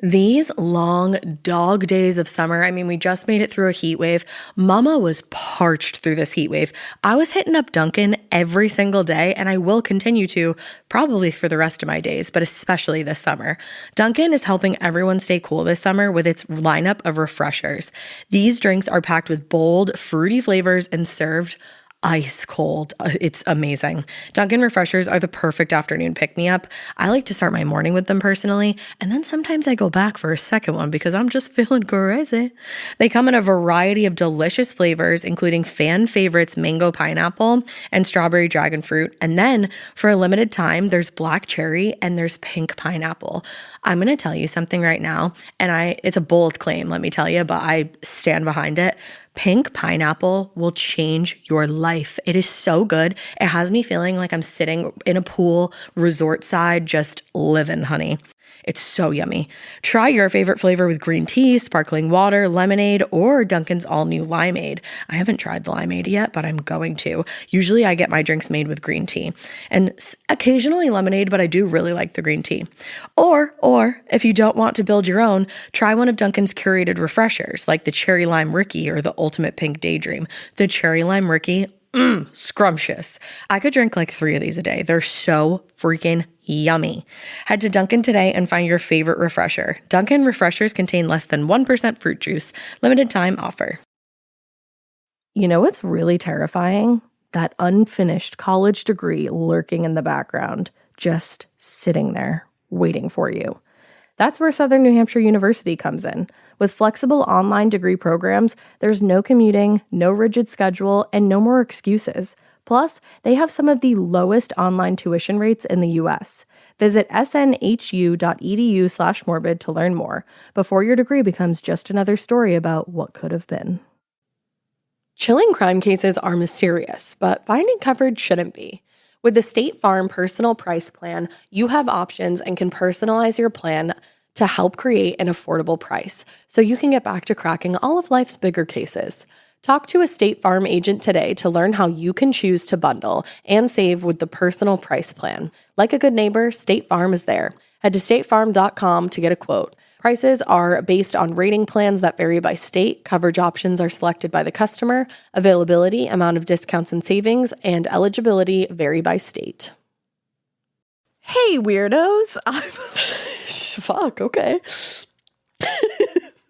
These long dog days of summer, I mean, we just made it through a heat wave. Mama was parched through this heat wave. I was hitting up Dunkin' every single day, and I will continue to probably for the rest of my days, but especially this summer. Dunkin' is helping everyone stay cool this summer with its lineup of refreshers. These drinks are packed with bold, fruity flavors and served ice cold. It's amazing. Dunkin' refreshers are the perfect afternoon pick-me-up. I like to start my morning with them personally, and then sometimes I go back for a second one because I'm just feeling crazy. They come in a variety of delicious flavors, including fan favorites mango pineapple and strawberry dragon fruit. And then for a limited time, there's black cherry and there's pink pineapple. I'm going to tell you something right now, and it's a bold claim, let me tell you, but I stand behind it. Pink pineapple will change your life. It is so good. It has me feeling like I'm sitting in a pool, resort side, just living, honey. It's so yummy. Try your favorite flavor with green tea, sparkling water, lemonade, or Dunkin's all-new limeade. I haven't tried the limeade yet, but I'm going to. Usually I get my drinks made with green tea and occasionally lemonade, but I do really like the green tea. Or if you don't want to build your own, try one of Dunkin's curated refreshers like the Cherry Lime Ricky or the Ultimate Pink Daydream. The Cherry Lime Ricky, scrumptious. I could drink like 3 of these a day. They're so freaking yummy. Head to Dunkin' today and find your favorite refresher. Dunkin' refreshers contain less than 1% fruit juice. Limited time offer. You know what's really terrifying? That unfinished college degree lurking in the background, just sitting there waiting for you. That's where Southern New Hampshire University comes in. With flexible online degree programs, there's no commuting, no rigid schedule, and no more excuses. Plus, they have some of the lowest online tuition rates in the U.S. Visit snhu.edu/morbid to learn more before your degree becomes just another story about what could have been. Chilling crime cases are mysterious, but finding coverage shouldn't be. With the State Farm Personal Price Plan, you have options and can personalize your plan to help create an affordable price so you can get back to cracking all of life's bigger cases. Talk to a State Farm agent today to learn how you can choose to bundle and save with the Personal Price Plan. Like a good neighbor, State Farm is there. Head to statefarm.com to get a quote. Prices are based on rating plans that vary by state. Coverage options are selected by the customer. Availability, amount of discounts and savings, and eligibility vary by state. Hey, weirdos. Fuck, okay.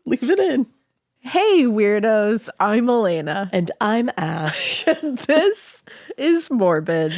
Leave it in. Hey, weirdos. I'm Elena. And I'm Ash. This is Morbid.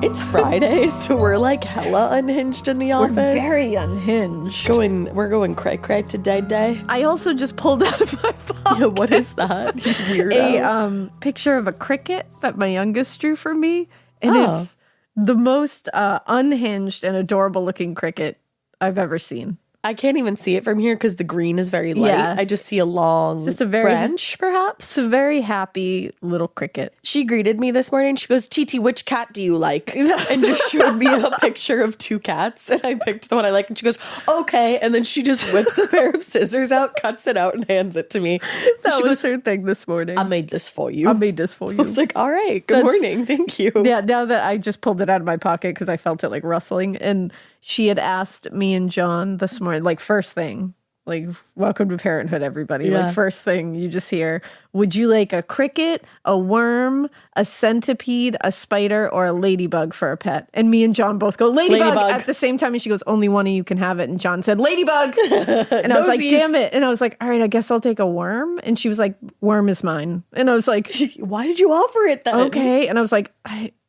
It's Friday, so we're like hella unhinged in the office. We're very unhinged. We're going cray-cray today. I also just pulled out of my pocket. Yeah, what is that, you weirdo? A picture of a cricket that my youngest drew for me. And it's the most unhinged and adorable looking cricket I've ever seen. I can't even see it from here because the green is very light. Yeah. I just see a long branch, perhaps. It's a very happy little cricket. She greeted me this morning. She goes, "Titi, which cat do you like?" And just showed me a picture of 2 cats. And I picked the one I like. And she goes, "Okay." And then she just whips a pair of scissors out, cuts it out, and hands it to me. That was her thing this morning. "I made this for you." I made this for you. I was like, "All right, good morning. Thank you." Yeah, now that I just pulled it out of my pocket because I felt it like rustling. And she had asked me and John this morning, like first thing, like welcome to parenthood, everybody. Yeah. Like first thing you just hear, would you like a cricket, a worm, a centipede, a spider, or a ladybug for a pet? And me and John both go, ladybug, at the same time. And she goes, only one of you can have it. And John said, ladybug. And I was like, damn it. And I was like, all right, I guess I'll take a worm. And she was like, worm is mine. And I was like, why did you offer it then? Okay. And I was like,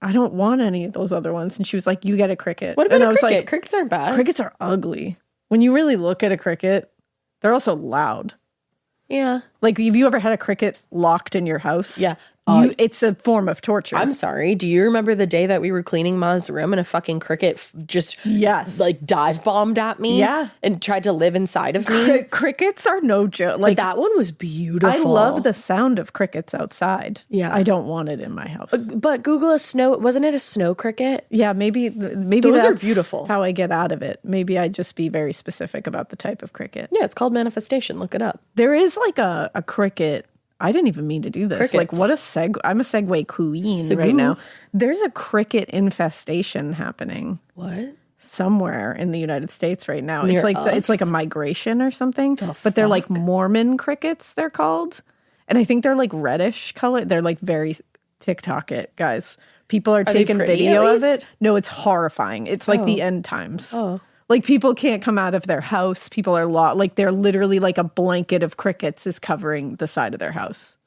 I don't want any of those other ones. And she was like, you get a cricket. What about and a I was cricket? Like, Crickets aren't bad. Crickets are ugly. When you really look at a cricket, they're also loud. Yeah. Like, have you ever had a cricket locked in your house? Yeah. It's a form of torture. I'm sorry. Do you remember the day that we were cleaning Ma's room and a fucking cricket just like dive bombed at me? Yeah. And tried to live inside of me? Crickets are no joke. Like, that one was beautiful. I love the sound of crickets outside. Yeah. I don't want it in my house. But Google wasn't it a snow cricket? Yeah, maybe those that's are beautiful. How I get out of it. Maybe I just be very specific about the type of cricket. Yeah, it's called manifestation. Look it up. There is like a cricket. I didn't even mean to do this. Crickets. Like, what a I'm a segue queen right now. There's a cricket infestation happening. What? Somewhere in the United States right now. Near it's like a migration or something. But they're like Mormon crickets, they're called. And I think they're like reddish color. They're like very TikTok it, guys. People are taking video of it. No, it's horrifying. It's like the end times. Oh. Like, people can't come out of their house. People are like, they're literally like a blanket of crickets is covering the side of their house.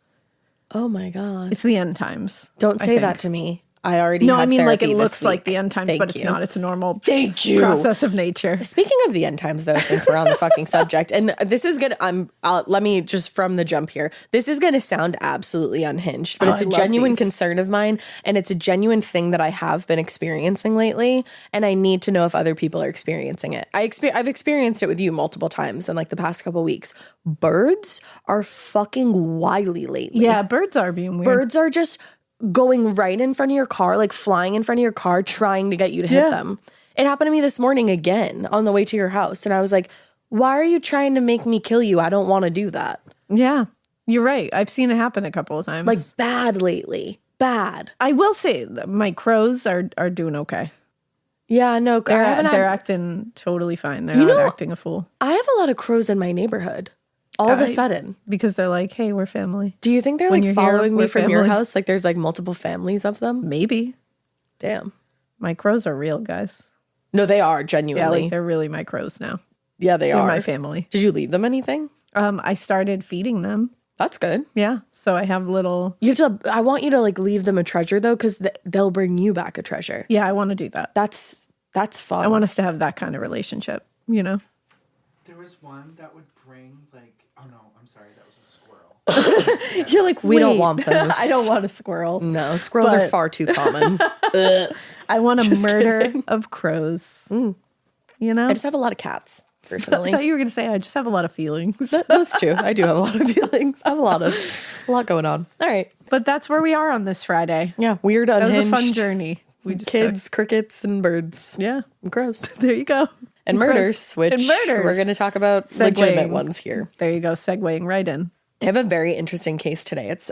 Oh my God. It's the end times. Don't say that to me. I already had like it therapy looks this like week. the end times, but it's not. It's a normal process of nature. Speaking of the end times, though, since we're on the fucking subject, and this is gonna, let me just from the jump here. This is gonna sound absolutely unhinged, but it's a genuine concern of mine, and it's a genuine thing that I have been experiencing lately, and I need to know if other people are experiencing it. I've experienced it with you multiple times in like the past couple weeks. Birds are fucking wily lately. Yeah, birds are being weird. Birds are just going right in front of your car, like flying in front of your car, trying to get you to hit them. It happened to me this morning again on the way to your house. And I was like, why are you trying to make me kill you? I don't want to do that. Yeah, you're right. I've seen it happen a couple of times. Like, bad lately. Bad. I will say my crows are doing okay. Yeah, no. They're acting totally fine. They're not acting a fool. I have a lot of crows in my neighborhood. All of a sudden. Because they're like, hey, we're family. Do you think they're like following me from your house? Like, there's like multiple families of them? Maybe. Damn. My crows are real, guys. No, they are, genuinely. Yeah, like, they're really my crows now. Yeah, they're my family. Did you leave them anything? I started feeding them. That's good. Yeah. So I have little... I want you to like leave them a treasure though, because they'll bring you back a treasure. Yeah, I want to do that. That's fun. I want us to have that kind of relationship, you know? There was one that would bring like... Oh no, I'm sorry, that was a squirrel. You're like, we don't want those. I don't want a squirrel. No, squirrels are far too common. I want a murder of crows. You know? I just have a lot of cats, personally. I thought you were going to say I just have a lot of feelings. Those two. I do have a lot of feelings. I have a lot going on. All right. But that's where we are on this Friday. Yeah, weird, unhinged. That was a fun journey. Kids, crickets, and birds. Yeah. And crows. There you go. And murders, which we're going to talk about legitimate ones here. There you go, segueing right in. I have a very interesting case today. It's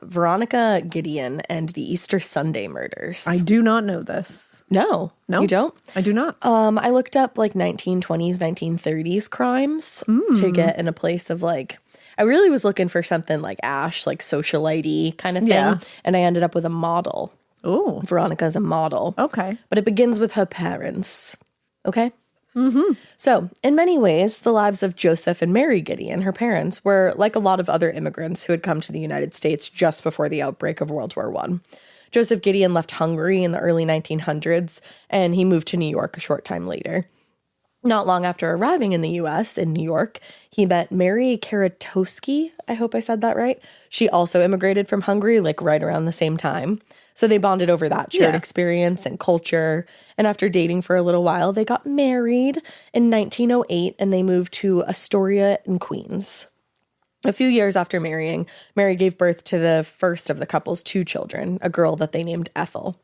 Veronica Gedeon and the Easter Sunday murders. I do not know this. No, you don't? I do not. I looked up like 1920s, 1930s crimes to get in a place of like, I really was looking for something like Ash, like socialite-y kind of thing. Yeah. And I ended up with a model. Oh. Veronica's a model. Okay. But it begins with her parents. Okay? Mm-hmm. So, in many ways, the lives of Joseph and Mary Gedeon, her parents, were like a lot of other immigrants who had come to the United States just before the outbreak of World War I. Joseph Gedeon left Hungary in the early 1900s, and he moved to New York a short time later. Not long after arriving in the U.S., in New York, he met Mary Gedeon. I hope I said that right. She also immigrated from Hungary, like right around the same time. So they bonded over that shared experience and culture. And after dating for a little while, they got married in 1908 and they moved to Astoria in Queens. A few years after marrying, Mary gave birth to the first of the couple's two children, a girl that they named Ethel.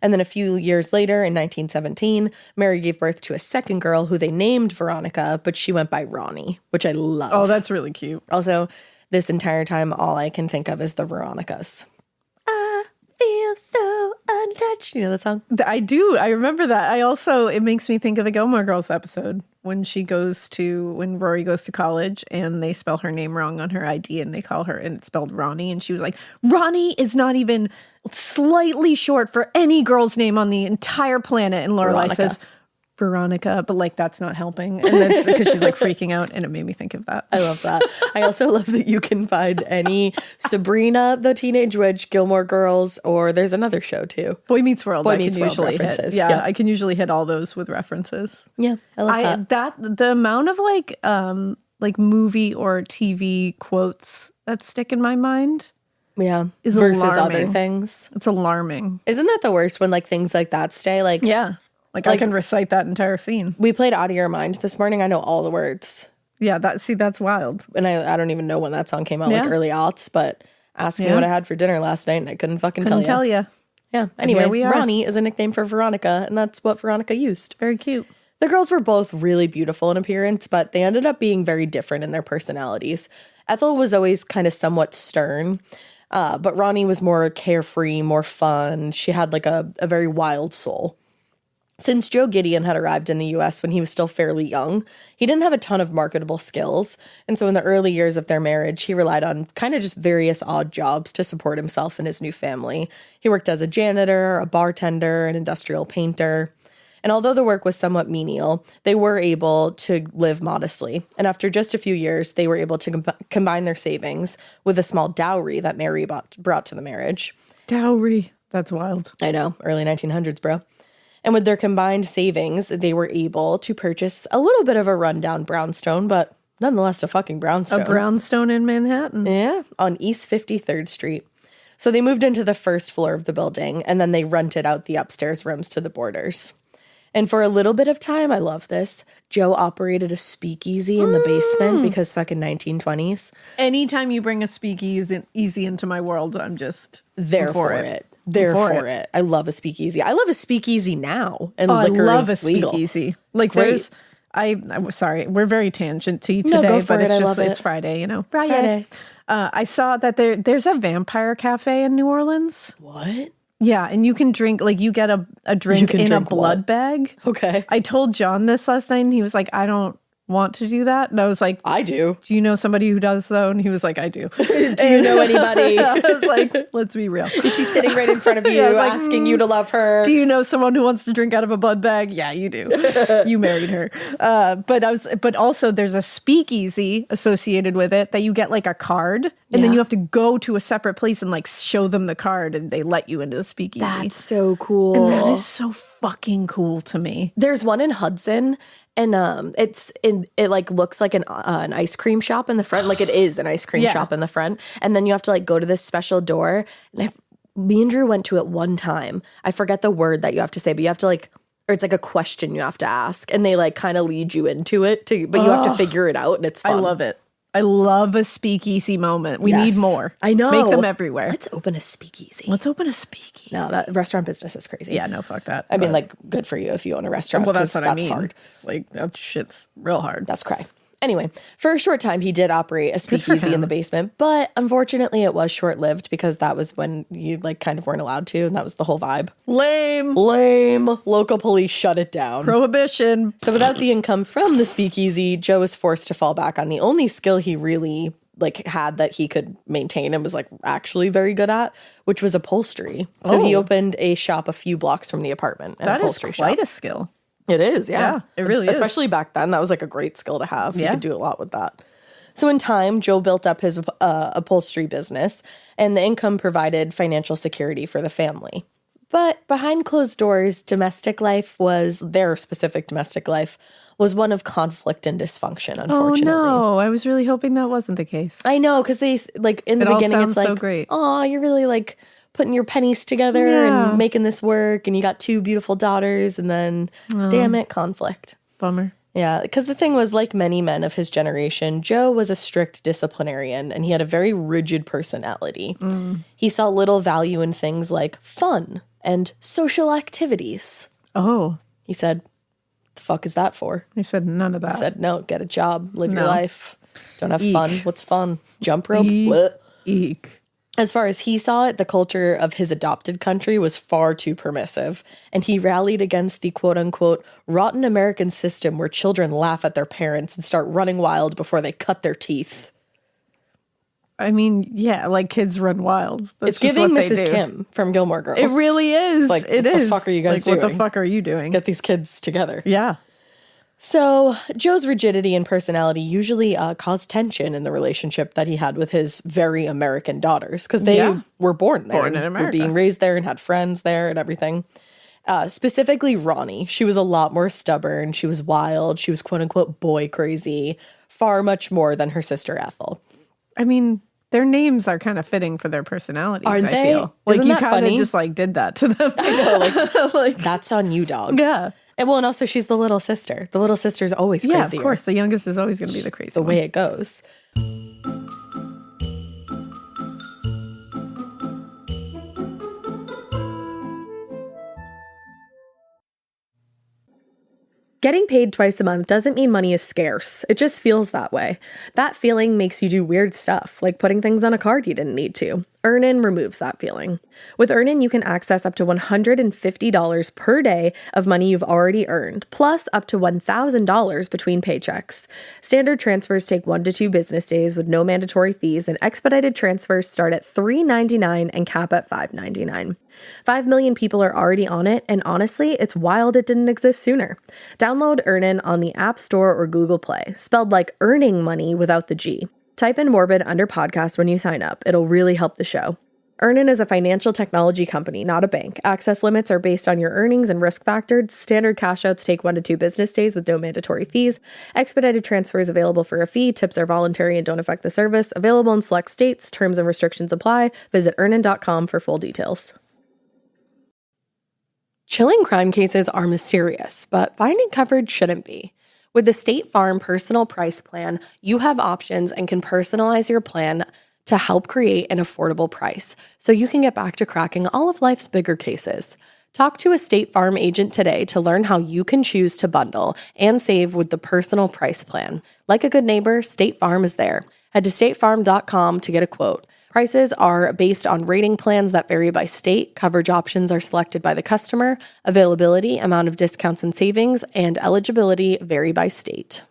And then a few years later, in 1917, Mary gave birth to a second girl who they named Veronica, but she went by Ronnie, which I love. Oh, that's really cute. Also, this entire time, all I can think of is the Veronicas. Feel so untouched. You know that song? I do. I remember that. It makes me think of the Gilmore Girls episode when Rory goes to college and they spell her name wrong on her ID and they call her, and it's spelled Ronnie. And she was like, Ronnie is not even slightly short for any girl's name on the entire planet. And Lorelai says, Veronica, but like that's not helping. And that's because she's like freaking out, and it made me think of that. I love that. I also love that you can find any Sabrina the Teenage Witch, Gilmore Girls, or there's another show too. Boy Meets World. Boy Meets World references. Yeah, I can usually hit all those with references. Yeah, I love that. The amount of like movie or TV quotes that stick in my mind Yeah. is Versus alarming. other things. It's alarming. Isn't that the worst when like things like that stay? Like, Yeah. Like I can recite that entire scene. we played Out of Your Mind this morning. I know all the words. Yeah, that's wild. And I don't even know when that song came out, like Yeah. early aughts, but ask me what I had for dinner last night and I couldn't fucking Couldn't tell you. Yeah. Anyway, here we are. Ronnie is a nickname for Veronica, and that's what Veronica used. Very cute. The girls were both really beautiful in appearance, but they ended up being very different in their personalities. Ethel was always kind of somewhat stern, but Ronnie was more carefree, more fun. She had like a very wild soul. Since Joe Gedeon had arrived in the US when he was still fairly young, he didn't have a ton of marketable skills. And so in the early years of their marriage, he relied on kind of just various odd jobs to support himself and his new family. He worked as a janitor, a bartender, an industrial painter. And although the work was somewhat menial, they were able to live modestly. And after just a few years, they were able to combine their savings with a small dowry that Mary brought to the marriage. Dowry. That's wild. I know, early 1900s, bro. And with their combined savings, they were able to purchase a little bit of a rundown brownstone, but nonetheless a fucking brownstone. A brownstone in Manhattan. Yeah, on East 53rd Street. So they moved into the first floor of the building, and then they rented out the upstairs rooms to the boarders. And for a little bit of time, I love this, Joe operated a speakeasy in the basement because fucking 1920s. Anytime you bring a speakeasy easy into my world, I'm just There for it. There for it. I love a speakeasy. I love a speakeasy now. And liquor I love is a legal. speakeasy. It's Like great. there's, I'm sorry, we're very tangent-y today, No, go for but it. it's I just love it. it's Friday, you know. Friday. I saw that there's a vampire cafe in New Orleans. What? Yeah, and you can drink, like you get a drink can in drink a blood bag. Okay. I told John this last night and he was like, I don't want to do that. And I was like, I do. do you know somebody who does though? And he was like, I do. Do you know anybody? I was like, let's be real. Is she sitting right in front of you, Yeah, I was like, asking you to love her? Do you know someone who wants to drink out of a blood bag? Yeah, you do. You married her. But also there's a speakeasy associated with it that you get like a card and then Yeah. you have to go to a separate place and like show them the card and they let you into the speakeasy. That's so cool. And that is so fucking cool to me. There's one in Hudson, and it like looks like an ice cream shop in the front, like it is an ice cream Yeah. shop in the front, and then you have to like go to this special door. And me and Drew went to it one time. I forget the word that you have to say, but you have to like, or it's like a question you have to ask, and they like kind of lead you into it, but you have to figure it out, and it's fun. I love it. I love a speakeasy moment. We need Yes. more. I know. Make them everywhere. Let's open a speakeasy. Let's open a speakeasy. No, that restaurant business is crazy. Yeah, no, fuck that. I mean, like, good for you if you own a restaurant. Well, that's 'cause what I mean. hard. Like, that shit's real hard. That's cray. Anyway, for a short time, he did operate a speakeasy in the basement, but unfortunately, it was short-lived because that was when you like kind of weren't allowed to, and that was the whole vibe. Lame. Local police shut it down. Prohibition. So without the income from the speakeasy, Joe was forced to fall back on the only skill he really like had that he could maintain and was like actually very good at, which was upholstery. So he opened a shop a few blocks from the apartment, an That is upholstery quite shop. a skill. It is, yeah. Yeah, it really is. Especially back then, that was like a great skill to have. You Yeah. could do a lot with that. So in time, Joe built up his upholstery business, and the income provided financial security for the family. But behind closed doors, their specific domestic life was one of conflict and dysfunction, unfortunately. Oh, no. I was really hoping that wasn't the case. I know, because they, like, in the It all beginning, it's sounds like, so great. oh, you're really, like, putting your pennies together Yeah. and making this work, and you got 2 beautiful daughters, and then, damn it, conflict. Bummer. Yeah, because the thing was, like many men of his generation, Joe was a strict disciplinarian, and he had a very rigid personality. He saw little value in things like fun and social activities. Oh, He said, the fuck is that for? he said none of that. He said, no, get a job, live your No. life. Don't have Eek. fun. What's fun? Jump rope? Eek. Blech. Eek. As far as he saw it, the culture of his adopted country was far too permissive, and he rallied against the quote-unquote rotten American system where children laugh at their parents and start running wild before they cut their teeth. I mean, yeah, like kids run wild. That's It's just giving what they Mrs. do. Kim from Gilmore Girls. It really is. like, it what the is. fuck are you guys Like, What the doing? fuck are you doing? Get these kids together. Yeah. So Joe's rigidity and personality usually caused tension in the relationship that he had with his very American daughters because they Yeah. were born there, Born in and were America. being raised there, and had friends there and everything. Specifically, Ronnie. She was a lot more stubborn. She was wild. She was quote unquote boy crazy, far much more than her sister Ethel. I mean, Their names are kind of fitting for their personalities, Aren't I they? feel. Like Isn't you that kind of funny? just like did that to them. I know, like that's on you, dog. Yeah. And well, and also she's the little sister. The little sister's always crazier. Yeah, of course. The youngest is always going to be the crazy The one. way it goes. Getting paid twice a month doesn't mean money is scarce. It just feels that way. That feeling makes you do weird stuff, like putting things on a card you didn't need to. Earnin removes that feeling. With Earnin, you can access up to $150 per day of money you've already earned, plus up to $1,000 between paychecks. Standard transfers take 1 to 2 business days with no mandatory fees, and expedited transfers start at $3.99 and cap at $5.99. 5 million people are already on it, and honestly, it's wild it didn't exist sooner. Download Earnin on the App Store or Google Play, spelled like earning money without the G. Type in Morbid under podcast when you sign up. It'll really help the show. Earnin is a financial technology company, not a bank. Access limits are based on your earnings and risk factors. Standard cash outs take 1 to 2 business days with no mandatory fees. Expedited transfers available for a fee. Tips are voluntary and don't affect the service. Available in select states. Terms and restrictions apply. Visit earnin.com for full details. Chilling crime cases are mysterious, but finding coverage shouldn't be. With the State Farm Personal Price Plan, you have options and can personalize your plan to help create an affordable price so you can get back to cracking all of life's bigger cases. Talk to a State Farm agent today to learn how you can choose to bundle and save with the Personal Price Plan. Like a good neighbor, State Farm is there. Head to statefarm.com to get a quote. Prices are based on rating plans that vary by state. Coverage options are selected by the customer. Availability, amount of discounts and savings, and eligibility vary by state.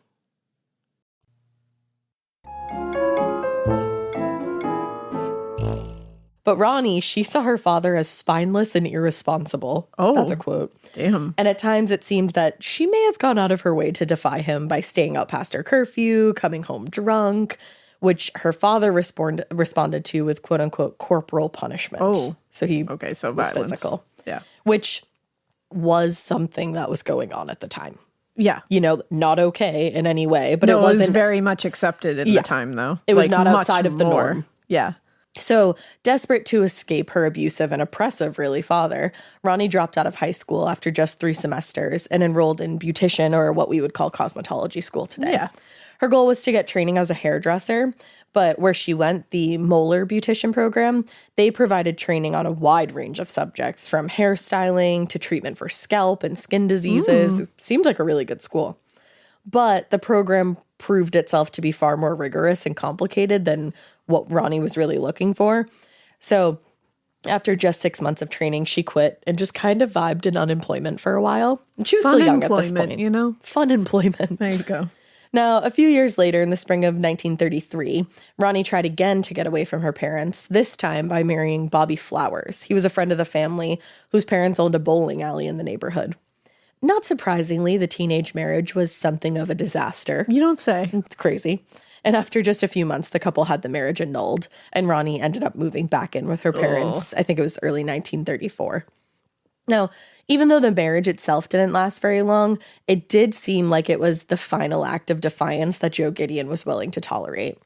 But Ronnie, she saw her father as spineless and irresponsible. Oh, that's a quote. Damn. And at times it seemed that she may have gone out of her way to defy him by staying out past her curfew, coming home drunk, which her father responded to with quote unquote corporal punishment. Oh. So he Okay, so was violence. physical. Yeah. Which was something that was going on at the time. Yeah. You know, not okay in any way, but No, it wasn't. was very much accepted in the time, though. It was Like, not much outside of the more. norm. Yeah. So, desperate to escape her abusive and oppressive, really, father, Ronnie dropped out of high school after just 3 semesters and enrolled in beautician, or what we would call cosmetology school today. Yeah. Her goal was to get training as a hairdresser, but where she went, the Moeller beautician program, they provided training on a wide range of subjects, from hairstyling to treatment for scalp and skin diseases. It seemed like a really good school. But the program proved itself to be far more rigorous and complicated than what Ronnie was really looking for. So after just 6 months of training, she quit and just kind of vibed in unemployment for a while. And she was still young at this point. You know? Fun employment. There you go. Now, a few years later, in the spring of 1933, Ronnie tried again to get away from her parents, this time by marrying Bobby Flowers. He was a friend of the family whose parents owned a bowling alley in the neighborhood. Not surprisingly, the teenage marriage was something of a disaster. You don't say. It's crazy. And after just a few months, the couple had the marriage annulled, and Ronnie ended up moving back in with her parents. I think it was early 1934. Now, even though the marriage itself didn't last very long, it did seem like it was the final act of defiance that Joe Gedeon was willing to tolerate.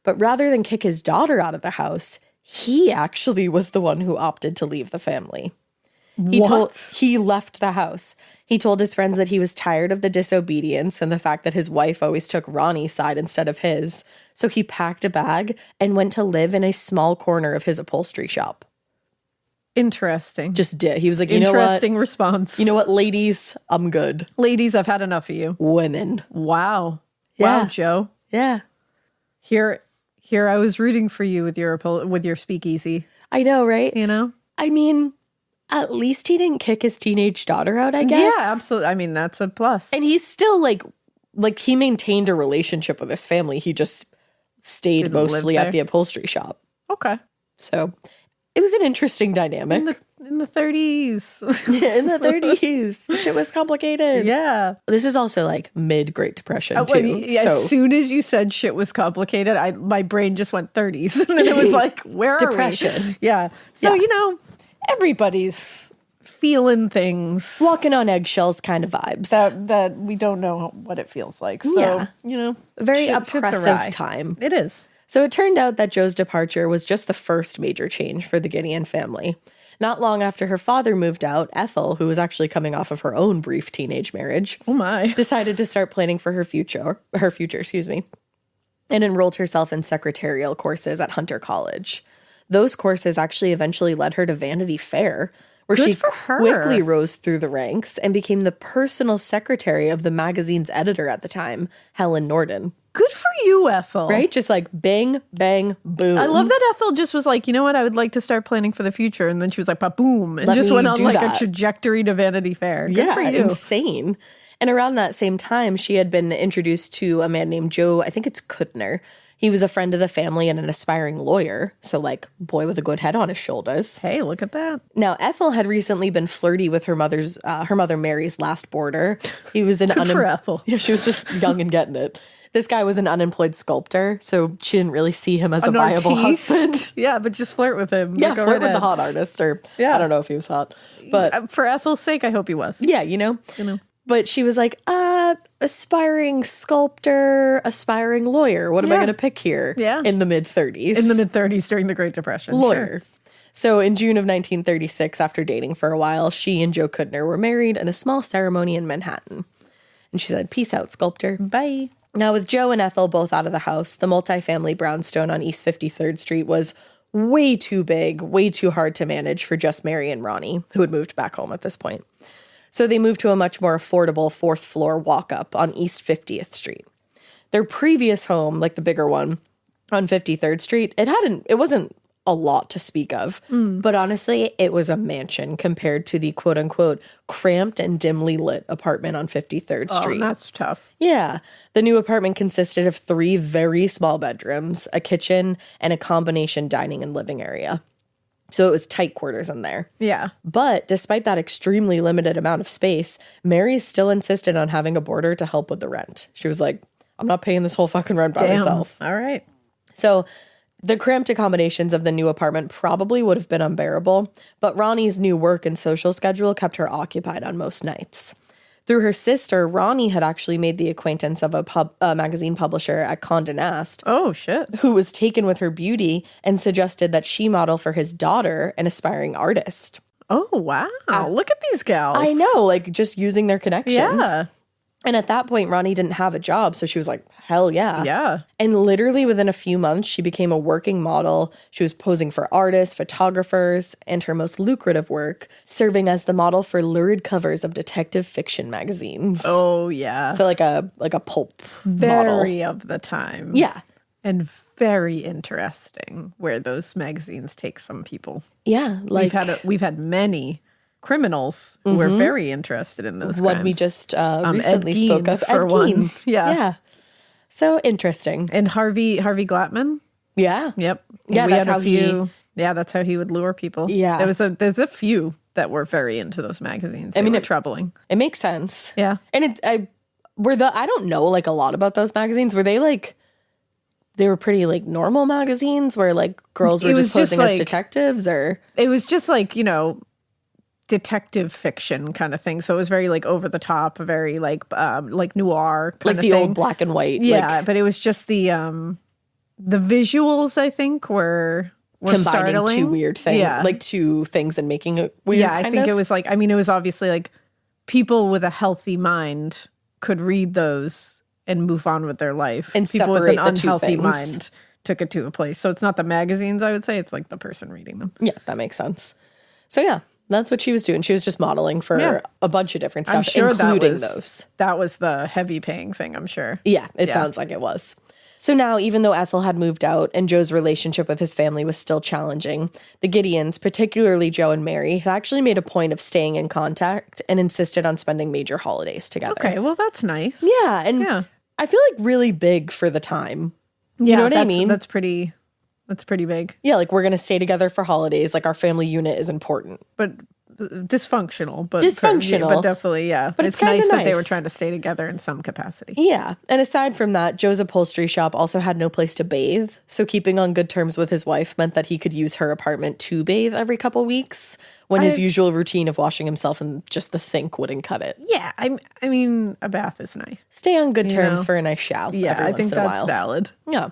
But rather than kick his daughter out of the house, he actually was the one who opted to leave the family. He left the house. He told his friends that he was tired of the disobedience and the fact that his wife always took Ronnie's side instead of his. So he packed a bag and went to live in a small corner of his upholstery shop. Interesting. Just did. He was like, you know what? Interesting response. You know what, ladies? I'm good. Ladies, I've had enough of you. Women. Wow. Yeah. Wow, Joe. Yeah. Here I was rooting for you with your speakeasy. I know, right? You know? I mean, at least he didn't kick his teenage daughter out, I guess. Yeah, absolutely. I mean, that's a plus. And he's still like he maintained a relationship with his family. He just stayed Didn't mostly live at the upholstery shop. Okay. So it was an interesting dynamic. In the 30s. In the 30s. The shit was complicated. Yeah. This is also like mid-Great Depression, too. As soon as you said shit was complicated, my brain just went 30s. And then it was like, where are Depression. we? Yeah. So, you know, everybody's feeling things. Walking on eggshells kind of vibes. That we don't know what it feels like. So, Yeah. you know. A very shit's oppressive awry. time. It is. So it turned out that Joe's departure was just the first major change for the Gedeon family. Not long after her father moved out, Ethel, who was actually coming off of her own brief teenage marriage, decided to start planning for her future, and enrolled herself in secretarial courses at Hunter College. Those courses actually eventually led her to Vanity Fair, where she quickly rose through the ranks and became the personal secretary of the magazine's editor at the time, Helen Norden. Good for you, Ethel. Right? Just like bang, bang, boom. I love that Ethel just was like, you know what? I would like to start planning for the future. And then she was like, boom. And just went on like a trajectory to Vanity Fair. Good for you. Insane. And around that same time, she had been introduced to a man named Joe, I think it's Kuttner. He was a friend of the family and an aspiring lawyer. So like, boy with a good head on his shoulders. Hey, look at that. Now, Ethel had recently been flirty with her mother Mary's last boarder. He was an for Ethel. Yeah, she was just young and getting it. This guy was an unemployed sculptor, so she didn't really see him as a viable husband. Yeah, but just flirt with him. Yeah, flirt with the hot artist, or I don't know if he was hot. But for Ethel's sake, I hope he was. Yeah, you know. But she was like, aspiring sculptor, aspiring lawyer. What am I going to pick here? Yeah. In the mid-30s. In the mid-30s during the Great Depression. Lawyer. Sure. So in June of 1936, after dating for a while, she and Joe Kuttner were married in a small ceremony in Manhattan. And she said, peace out, sculptor. Bye. Now, with Joe and Ethel both out of the house, the multifamily brownstone on East 53rd Street was way too big, way too hard to manage for just Mary and Ronnie, who had moved back home at this point. So they moved to a much more affordable fourth floor walk-up on East 50th Street. Their previous home, like the bigger one on 53rd Street, it wasn't a lot to speak of. But honestly, it was a mansion compared to the quote-unquote cramped and dimly lit apartment on 53rd Street. Oh, that's tough. Yeah. The new apartment consisted of 3 very small bedrooms, a kitchen, and a combination dining and living area. So it was tight quarters in there. Yeah. But despite that extremely limited amount of space, Mary still insisted on having a boarder to help with the rent. She was like, I'm not paying this whole fucking rent by myself. All right. So the cramped accommodations of the new apartment probably would have been unbearable, but Ronnie's new work and social schedule kept her occupied on most nights. Through her sister, Ronnie had actually made the acquaintance of a magazine publisher at Condé Nast. Oh, shit. Who was taken with her beauty and suggested that she model for his daughter, an aspiring artist. Oh, wow. Look at these gals. I know, like just using their connections. Yeah. And at that point, Ronnie didn't have a job, so she was like, hell yeah. Yeah. And literally within a few months, she became a working model. She was posing for artists, photographers, and her most lucrative work, serving as the model for lurid covers of detective fiction magazines. Oh, yeah. So like a pulp Very model. of the time. Yeah. And very interesting where those magazines take some people. Yeah. Like We've had many criminals who were very interested in those one crimes. we just recently spoke of. For Ed one. Gein. Yeah. So interesting. And Harvey Glatman. Yeah. Yep. Yeah, We that's had how that's how he would lure people. Yeah. There's a few that were very into those magazines. They were troubling. It makes sense. Yeah. And I don't know like a lot about those magazines. Were they like they were pretty like normal magazines where like girls were just posing as detectives, or it was just like, detective fiction kind of thing. So it was very like over the top, very like noir kind of the thing. Old black and white. Yeah, but it was just the visuals, I think, were combining startling. two weird things, like two things and making it weird. Yeah, I think it was like, it was obviously like people with a healthy mind could read those and move on with their life. And people with separate an the two unhealthy things. mind took it to a place. So it's not the magazines, I would say. It's like the person reading them. Yeah, that makes sense. So yeah, that's what she was doing. She was just modeling for a bunch of different stuff, I'm sure including those. That was the heavy paying thing, I'm sure. Yeah, it sounds like it was. So now, even though Ethel had moved out and Joe's relationship with his family was still challenging, the Gedeons, particularly Joe and Mary, had actually made a point of staying in contact and insisted on spending major holidays together. Okay, well, that's nice. Yeah, and I feel like really big for the time. You know what I mean? That's pretty big. Yeah, like we're going to stay together for holidays. Like our family unit is important. But dysfunctional. But definitely, yeah. But it's nice that they were nice. trying to stay together in some capacity. Yeah. And aside from that, Joe's upholstery shop also had no place to bathe. So keeping on good terms with his wife meant that he could use her apartment to bathe every couple weeks when his usual routine of washing himself in just the sink wouldn't cut it. Yeah, I mean, a bath is nice. Stay on good terms for a nice shower. Yeah, every I think once in a that's while. valid. Yeah.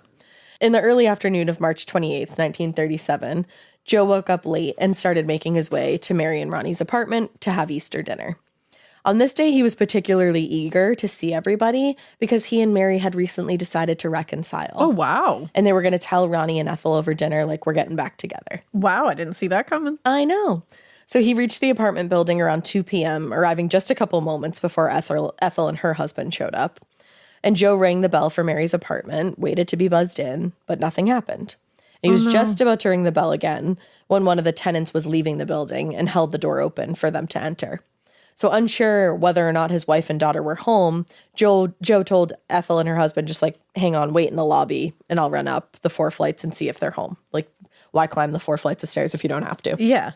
In the early afternoon of March 28th, 1937, Joe woke up late and started making his way to Mary and Ronnie's apartment to have Easter dinner. On this day, he was particularly eager to see everybody because he and Mary had recently decided to reconcile. Oh, wow. And they were going to tell Ronnie and Ethel over dinner, like, we're getting back together. Wow, I didn't see that coming. I know. So he reached the apartment building around 2 p.m., arriving just a couple moments before Ethel and her husband showed up. And Joe rang the bell for Mary's apartment, waited to be buzzed in, but nothing happened. And he was just about to ring the bell again when one of the tenants was leaving the building and held the door open for them to enter. So unsure whether or not his wife and daughter were home, Joe told Ethel and her husband, just like, hang on, wait in the lobby, and I'll run up the 4 flights and see if they're home. Like, why climb the 4 flights of stairs if you don't have to? Yeah.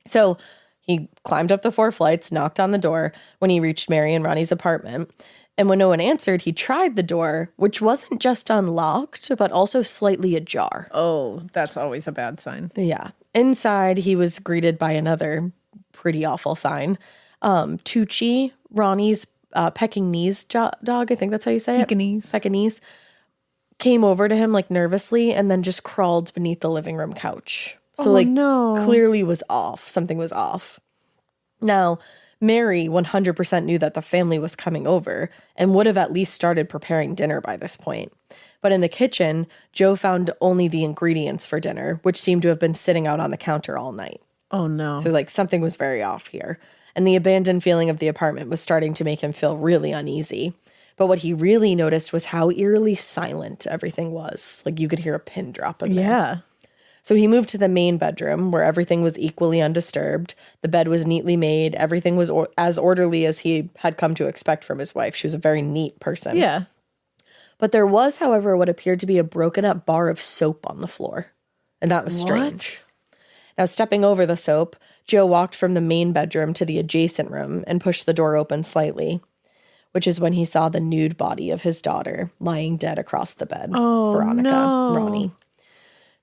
So he climbed up the 4 flights, knocked on the door when he reached Mary and Ronnie's apartment. And when no one answered, he tried the door, which wasn't just unlocked, but also slightly ajar. Oh, that's always a bad sign. Yeah. Inside, he was greeted by another pretty awful sign. Tucci, Ronnie's Pekingese dog, I think that's how you say it. Pekingese. Came over to him like nervously and then just crawled beneath the living room couch. So clearly was off. Something was off. Now, Mary 100% knew that the family was coming over and would have at least started preparing dinner by this point. But in the kitchen, Joe found only the ingredients for dinner, which seemed to have been sitting out on the counter all night. Oh, no. So something was very off here. And the abandoned feeling of the apartment was starting to make him feel really uneasy. But what he really noticed was how eerily silent everything was. Like, you could hear a pin drop in there. Yeah. So he moved to the main bedroom where everything was equally undisturbed. The bed was neatly made. Everything was as orderly as he had come to expect from his wife. She was a very neat person. Yeah. But there was, however, what appeared to be a broken up bar of soap on the floor. And that was strange. Now, stepping over the soap, Joe walked from the main bedroom to the adjacent room and pushed the door open slightly, which is when he saw the nude body of his daughter lying dead across the bed. Oh, Veronica, no. Ronnie.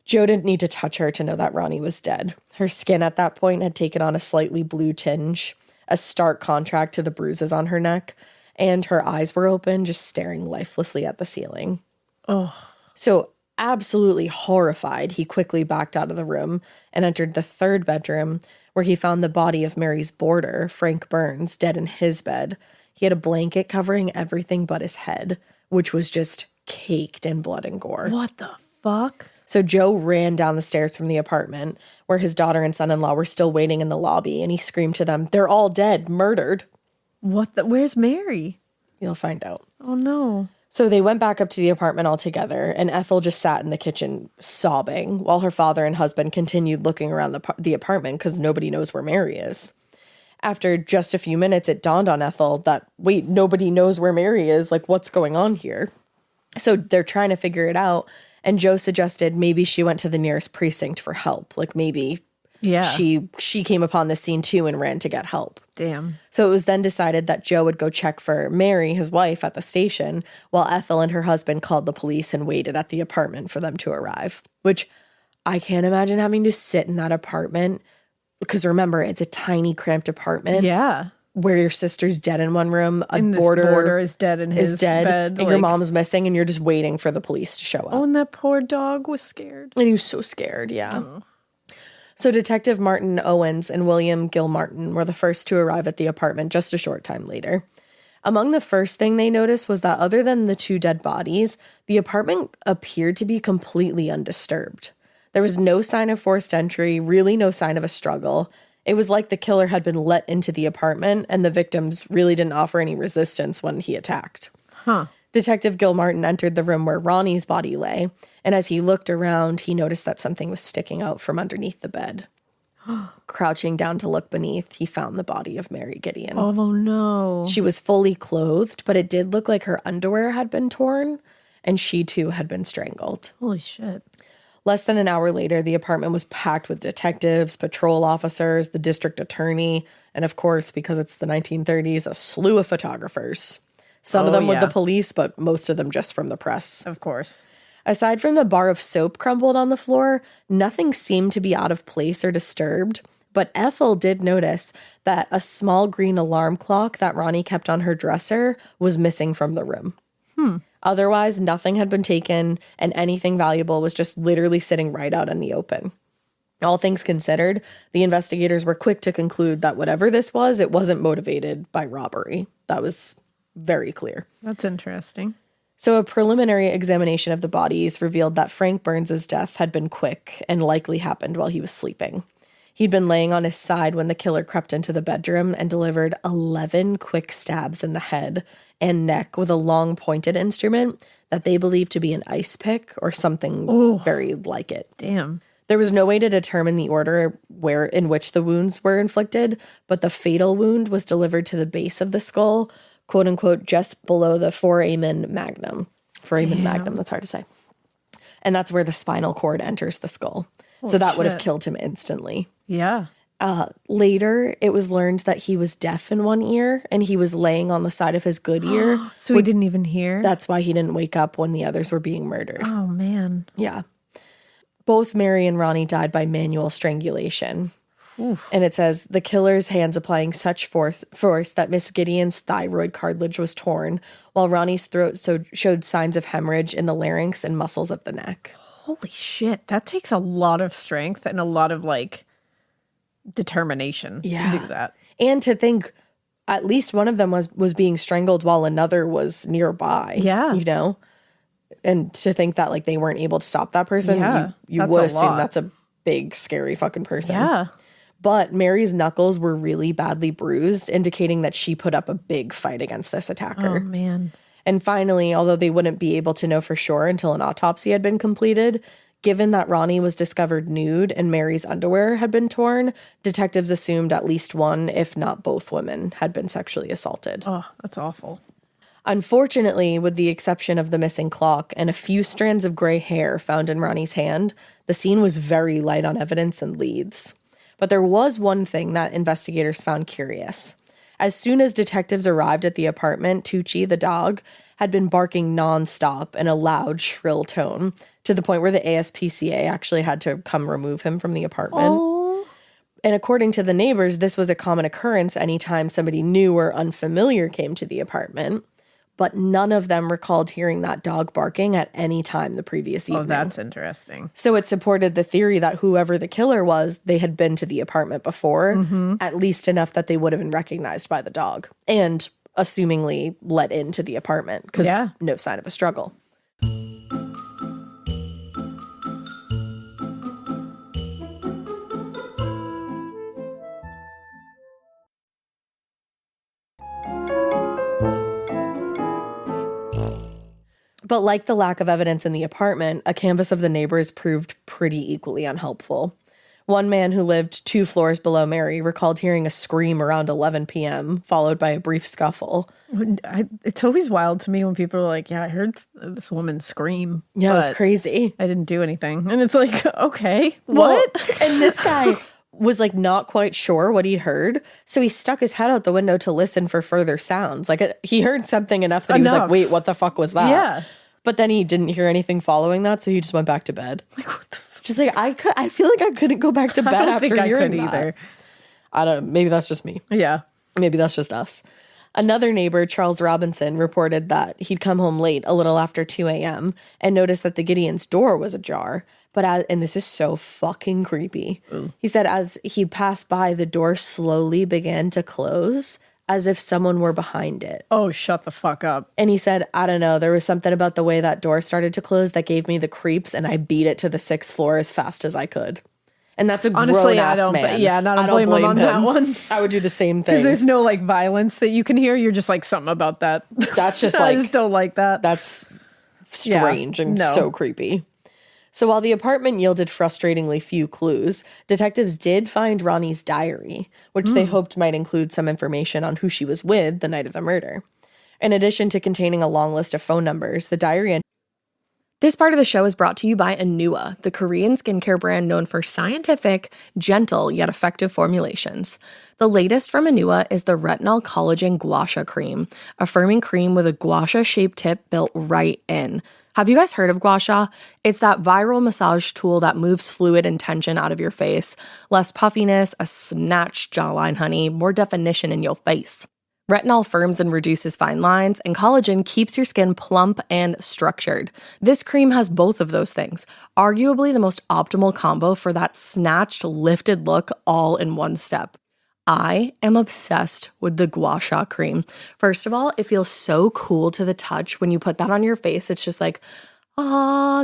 Joe didn't need to touch her to know that Ronnie was dead. Her skin at that point had taken on a slightly blue tinge, a stark contrast to the bruises on her neck, and her eyes were open, just staring lifelessly at the ceiling. Oh. So, absolutely horrified, he quickly backed out of the room and entered the third bedroom, where he found the body of Mary's boarder, Frank Byrnes, dead in his bed. He had a blanket covering everything but his head, which was just caked in blood and gore. What the fuck? So Joe ran down the stairs from the apartment, where his daughter and son-in-law were still waiting in the lobby, and he screamed to them, "They're all dead, murdered." Where's Mary? You'll find out. Oh, no. So they went back up to the apartment all together, and Ethel just sat in the kitchen sobbing while her father and husband continued looking around the apartment because nobody knows where Mary is. After just a few minutes, it dawned on Ethel that, wait, nobody knows where Mary is. Like, what's going on here? So they're trying to figure it out, and Joe suggested maybe she went to the nearest precinct for help. Like, maybe she came upon the scene too and ran to get help. Damn. So it was then decided that Joe would go check for Mary, his wife, at the station, while Ethel and her husband called the police and waited at the apartment for them to arrive. Which I can't imagine having to sit in that apartment, because remember, it's a tiny, cramped apartment. Yeah. Where your sister's dead in one room, and boarder is dead in his bed. And your mom's missing, and you're just waiting for the police to show up. Oh, and that poor dog was scared. And he was so scared, yeah. Oh. So Detective Martin Owens and William Gilmartin were the first to arrive at the apartment just a short time later. Among the first thing they noticed was that other than the 2 dead bodies, the apartment appeared to be completely undisturbed. There was no sign of forced entry, really no sign of a struggle. It was like the killer had been let into the apartment and the victims really didn't offer any resistance when he attacked. Huh. Detective Gilmartin entered the room where Ronnie's body lay, and as he looked around, he noticed that something was sticking out from underneath the bed. Crouching down to look beneath, he found the body of Mary Gedeon. Oh, no. She was fully clothed, but it did look like her underwear had been torn, and she too had been strangled. Holy shit. Less than an hour later, the apartment was packed with detectives, patrol officers, the district attorney, and of course, because it's the 1930s, a slew of photographers. Some of them with the police, but most of them just from the press. Of course. Aside from the bar of soap crumbled on the floor, nothing seemed to be out of place or disturbed. But Ethel did notice that a small green alarm clock that Ronnie kept on her dresser was missing from the room. Otherwise, nothing had been taken, and anything valuable was just literally sitting right out in the open. All things considered, the investigators were quick to conclude that whatever this was, it wasn't motivated by robbery. That was very clear. That's interesting. So a preliminary examination of the bodies revealed that Frank Byrnes' death had been quick and likely happened while he was sleeping. He'd been laying on his side when the killer crept into the bedroom and delivered 11 quick stabs in the head and neck with a long pointed instrument that they believed to be an ice pick or something very like it. Damn. There was no way to determine the order in which the wounds were inflicted, but the fatal wound was delivered to the base of the skull, quote unquote, just below the foramen magnum. Foramen magnum, that's hard to say. And that's where the spinal cord enters the skull. So that would have killed him instantly. Yeah. Later, it was learned that he was deaf in one ear and he was laying on the side of his good ear. So he didn't even hear? That's why he didn't wake up when the others were being murdered. Oh, man. Yeah. Both Mary and Ronnie died by manual strangulation. Oof. And it says, the killer's hands applying such force that Miss Gedeon's thyroid cartilage was torn, while Ronnie's throat showed signs of hemorrhage in the larynx and muscles of the neck. Holy shit. That takes a lot of strength and a lot of, determination to do that. And to think at least one of them was being strangled while another was nearby. Yeah. You know? And to think that, they weren't able to stop that person, you would assume that's a big, scary fucking person. Yeah. But Mary's knuckles were really badly bruised, indicating that she put up a big fight against this attacker. Oh, man. And finally, although they wouldn't be able to know for sure until an autopsy had been completed, given that Ronnie was discovered nude and Mary's underwear had been torn, detectives assumed at least one, if not both women, had been sexually assaulted. Oh, that's awful. Unfortunately, with the exception of the missing clock and a few strands of gray hair found in Ronnie's hand, the scene was very light on evidence and leads. But there was one thing that investigators found curious. As soon as detectives arrived at the apartment, Tucci, the dog, had been barking nonstop in a loud, shrill tone, to the point where the ASPCA actually had to come remove him from the apartment. Oh. And according to the neighbors, this was a common occurrence anytime somebody new or unfamiliar came to the apartment. But none of them recalled hearing that dog barking at any time the previous evening. Oh, that's interesting. So it supported the theory that whoever the killer was, they had been to the apartment before, at least enough that they would have been recognized by the dog. And assumingly let into the apartment, because no sign of a struggle. But like the lack of evidence in the apartment, a canvass of the neighbors proved pretty equally unhelpful. One man who lived 2 floors below Mary recalled hearing a scream around 11 p.m., followed by a brief scuffle. It's always wild to me when people are like, yeah, I heard this woman scream. Yeah, it was crazy. I didn't do anything. And it's like, okay, what? Well, and this guy was not quite sure what he'd heard. So he stuck his head out the window to listen for further sounds. He heard something enough that he was like, wait, what the fuck was that? Yeah. But then he didn't hear anything following that, so he just went back to bed. What the fuck? Just I feel like I couldn't go back to bed after hearing that. Either. I don't know. Maybe that's just me. Yeah. Maybe that's just us. Another neighbor, Charles Robinson, reported that he'd come home late, a little after 2 a.m., and noticed that the Gedeon's door was ajar. And this is so fucking creepy. Ooh. He said as he passed by, the door slowly began to close, as if someone were behind it. Oh, shut the fuck up. And he said, I don't know, there was something about the way that door started to close that gave me the creeps, and I beat it to the 6th floor as fast as I could. And that's a grown-ass man. Yeah, I don't blame him on that one. I would do the same thing. Because there's no violence that you can hear. You're just something about that. That's just I just don't like that. That's strange and so creepy. So while the apartment yielded frustratingly few clues, detectives did find Ronnie's diary, which they hoped might include some information on who she was with the night of the murder. In addition to containing a long list of phone numbers, the diary... This part of the show is brought to you by Anua, the Korean skincare brand known for scientific, gentle, yet effective formulations. The latest from Anua is the Retinol Collagen Gua Sha Cream, a firming cream with a gua sha-shaped tip built right in. Have you guys heard of gua sha? It's that viral massage tool that moves fluid and tension out of your face. Less puffiness, a snatched jawline, honey, more definition in your face. Retinol firms and reduces fine lines, and collagen keeps your skin plump and structured. This cream has both of those things, arguably the most optimal combo for that snatched, lifted look all in one step. I am obsessed with the Gua Sha cream. First of all, it feels so cool to the touch. When you put that on your face, it's just like,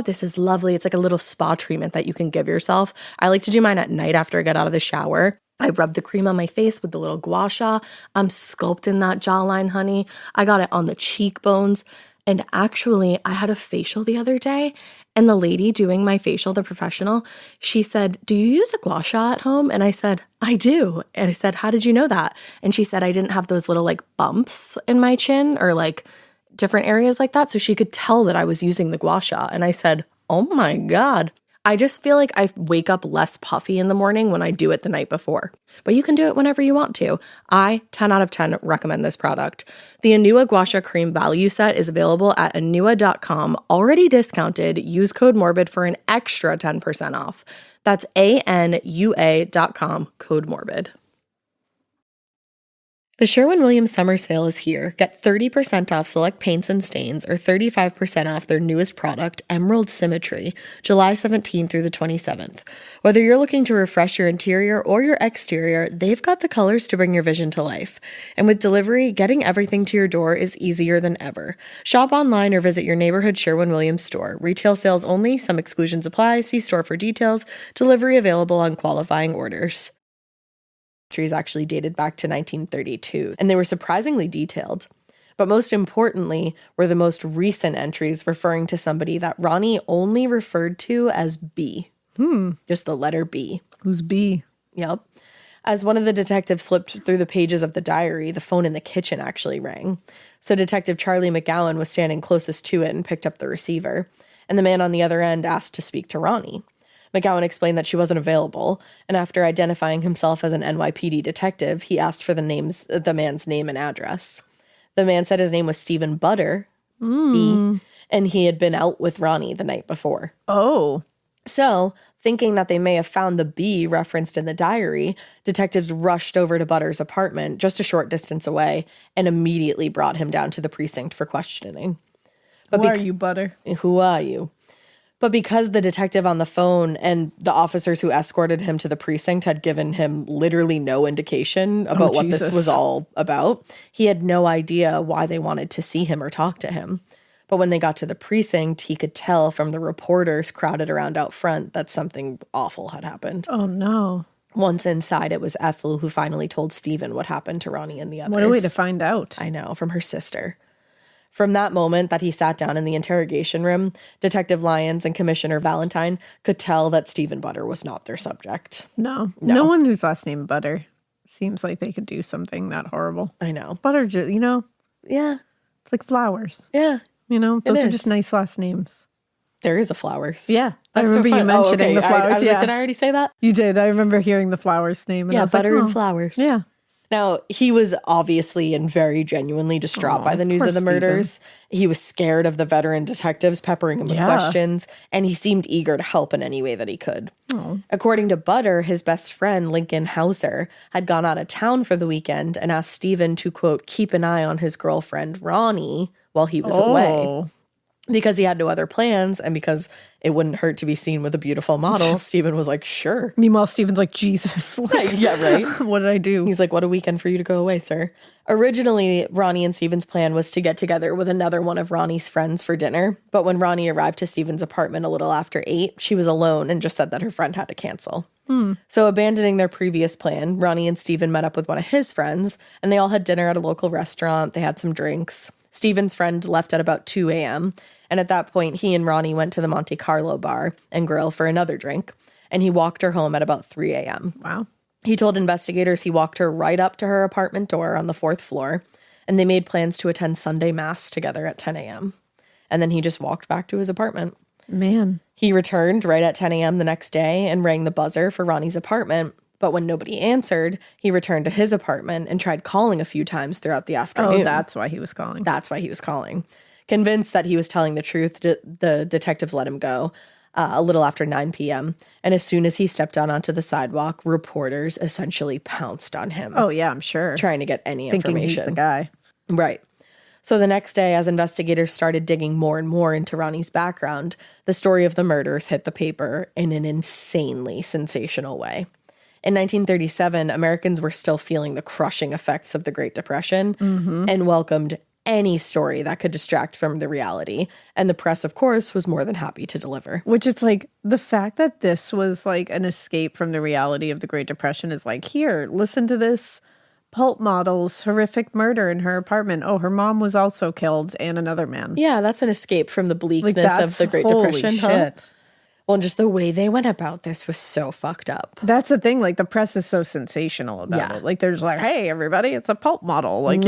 this is lovely. It's like a little spa treatment that you can give yourself. I like to do mine at night after I get out of the shower. I rub the cream on my face with the little Gua Sha. I'm sculpting that jawline, honey. I got it on the cheekbones. And actually, I had a facial the other day, and the lady doing my facial, the professional, she said, "Do you use a Gua Sha at home?" And I said, "I do." And I said, "How did you know that?" And she said, "I didn't have those little like bumps in my chin or like different areas like that." So she could tell that I was using the Gua Sha. And I said, "Oh my God." I just feel like I wake up less puffy in the morning when I do it the night before. But you can do it whenever you want to. I, 10 out of 10, recommend this product. The Anua Gua Sha Cream Value Set is available at anua.com, already discounted. Use code MORBID for an extra 10% off. That's ANUA.com, code MORBID. The Sherwin-Williams summer sale is here. Get 30% off select paints and stains or 35% off their newest product, Emerald Symmetry, July 17th through the 27th. Whether you're looking to refresh your interior or your exterior, they've got the colors to bring your vision to life. And with delivery, getting everything to your door is easier than ever. Shop online or visit your neighborhood Sherwin-Williams store. Retail sales only. Some exclusions apply. See store for details. Delivery available on qualifying orders. Entries actually dated back to 1932, and they were surprisingly detailed. But most importantly were the most recent entries referring to somebody that Ronnie only referred to as B. Just the letter B. Who's B? Yep. As one of the detectives slipped through the pages of the diary, the phone in the kitchen actually rang. So Detective Charlie McGowan was standing closest to it and picked up the receiver. And the man on the other end asked to speak to Ronnie. McGowan explained that she wasn't available, and after identifying himself as an NYPD detective, he asked for the man's name and address. The man said his name was Stephen Butter, B, and he had been out with Ronnie the night before. Oh. So, thinking that they may have found the B referenced in the diary, detectives rushed over to Butter's apartment just a short distance away and immediately brought him down to the precinct for questioning. But who are you, Butter? Who are you? But because the detective on the phone and the officers who escorted him to the precinct had given him literally no indication about what this was all about, he had no idea why they wanted to see him or talk to him. But when they got to the precinct, he could tell from the reporters crowded around out front that something awful had happened. Oh, no. Once inside, it was Ethel who finally told Stephen what happened to Ronnie and the others. What a way to find out. I know, from her sister. From that moment that he sat down in the interrogation room, Detective Lyons and Commissioner Valentine could tell that Stephen Butter was not their subject. No one whose last name Butter seems like they could do something that horrible. I know. Butter, Yeah. It's like flowers. Yeah. Those are just nice last names. There is a flowers. Yeah. That's I remember you mentioning the flowers. I was like, did I already say that? You did. I remember hearing the flowers name. And I was Butter like, and flowers. Yeah. Now, he was obviously and very genuinely distraught by the news of the murders. He was scared of the veteran detectives peppering him with questions, and he seemed eager to help in any way that he could. According to Butter, his best friend, Lincoln Hauser, had gone out of town for the weekend and asked Stephen to, quote, keep an eye on his girlfriend, Ronnie, while he was away. Because he had no other plans and because it wouldn't hurt to be seen with a beautiful model, Stephen was like, sure. Meanwhile, Stephen's like, Jesus. Yeah, right? What did I do? He's like, what a weekend for you to go away, sir. Originally, Ronnie and Stephen's plan was to get together with another one of Ronnie's friends for dinner. But when Ronnie arrived to Stephen's apartment a little after 8, she was alone and just said that her friend had to cancel. So abandoning their previous plan, Ronnie and Stephen met up with one of his friends, and they all had dinner at a local restaurant. They had some drinks. Stephen's friend left at about 2 a.m., and at that point, he and Ronnie went to the Monte Carlo bar and grill for another drink, and he walked her home at about 3 a.m. Wow. He told investigators he walked her right up to her apartment door on the 4th floor, and they made plans to attend Sunday Mass together at 10 a.m. And then he just walked back to his apartment. Man. He returned right at 10 a.m. the next day and rang the buzzer for Ronnie's apartment, but when nobody answered, he returned to his apartment and tried calling a few times throughout the afternoon. Oh, that's why he was calling. That's why he was calling. Convinced that he was telling the truth, the detectives let him go. a little after 9 p.m. And as soon as he stepped down onto the sidewalk, reporters essentially pounced on him. Oh, yeah, I'm sure. Trying to get any Thinking information. he's the guy. Right. So the next day, as investigators started digging more and more into Ronnie's background, the story of the murders hit the paper in an insanely sensational way. In 1937, Americans were still feeling the crushing effects of the Great Depression and welcomed any story that could distract from the reality. And the press, of course, was more than happy to deliver. Which it's like the fact that this was like an escape from the reality of the Great Depression is like, here, listen to this pulp model's horrific murder in her apartment. Oh, her mom was also killed and another man. Yeah, that's an escape from the bleakness of the Great Depression. Huh? Well, and just the way they went about this was so fucked up. That's the thing. Like, the press is so sensational about it. Like, there's like, hey, everybody, it's a pulp model. Like,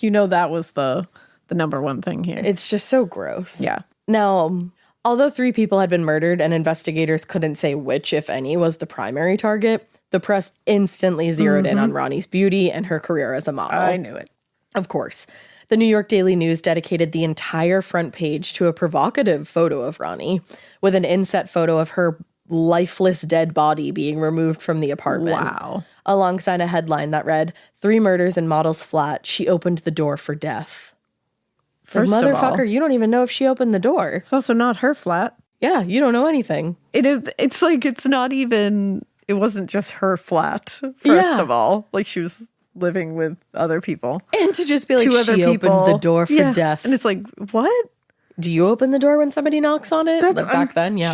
you know, that was the number one thing here. It's just so gross. Yeah. Now, although 3 people had been murdered and investigators couldn't say which, if any, was the primary target, the press instantly zeroed in on Ronnie's beauty and her career as a model. I knew it. Of course. The New York Daily News dedicated the entire front page to a provocative photo of Ronnie, with an inset photo of her lifeless dead body being removed from the apartment. Wow. Alongside a headline that read, 3 murders in model's flat. She opened the door for death. First of all, motherfucker, you don't even know if she opened the door. it's also not her flat. Yeah, you don't know anything. It is. It's like, it's not even, it wasn't just her flat, first of all. Like, she was living with other people. And to just be like, 2 other she people. opened the door for death. And it's like, what? Do you open the door when somebody knocks on it? Back then, yeah.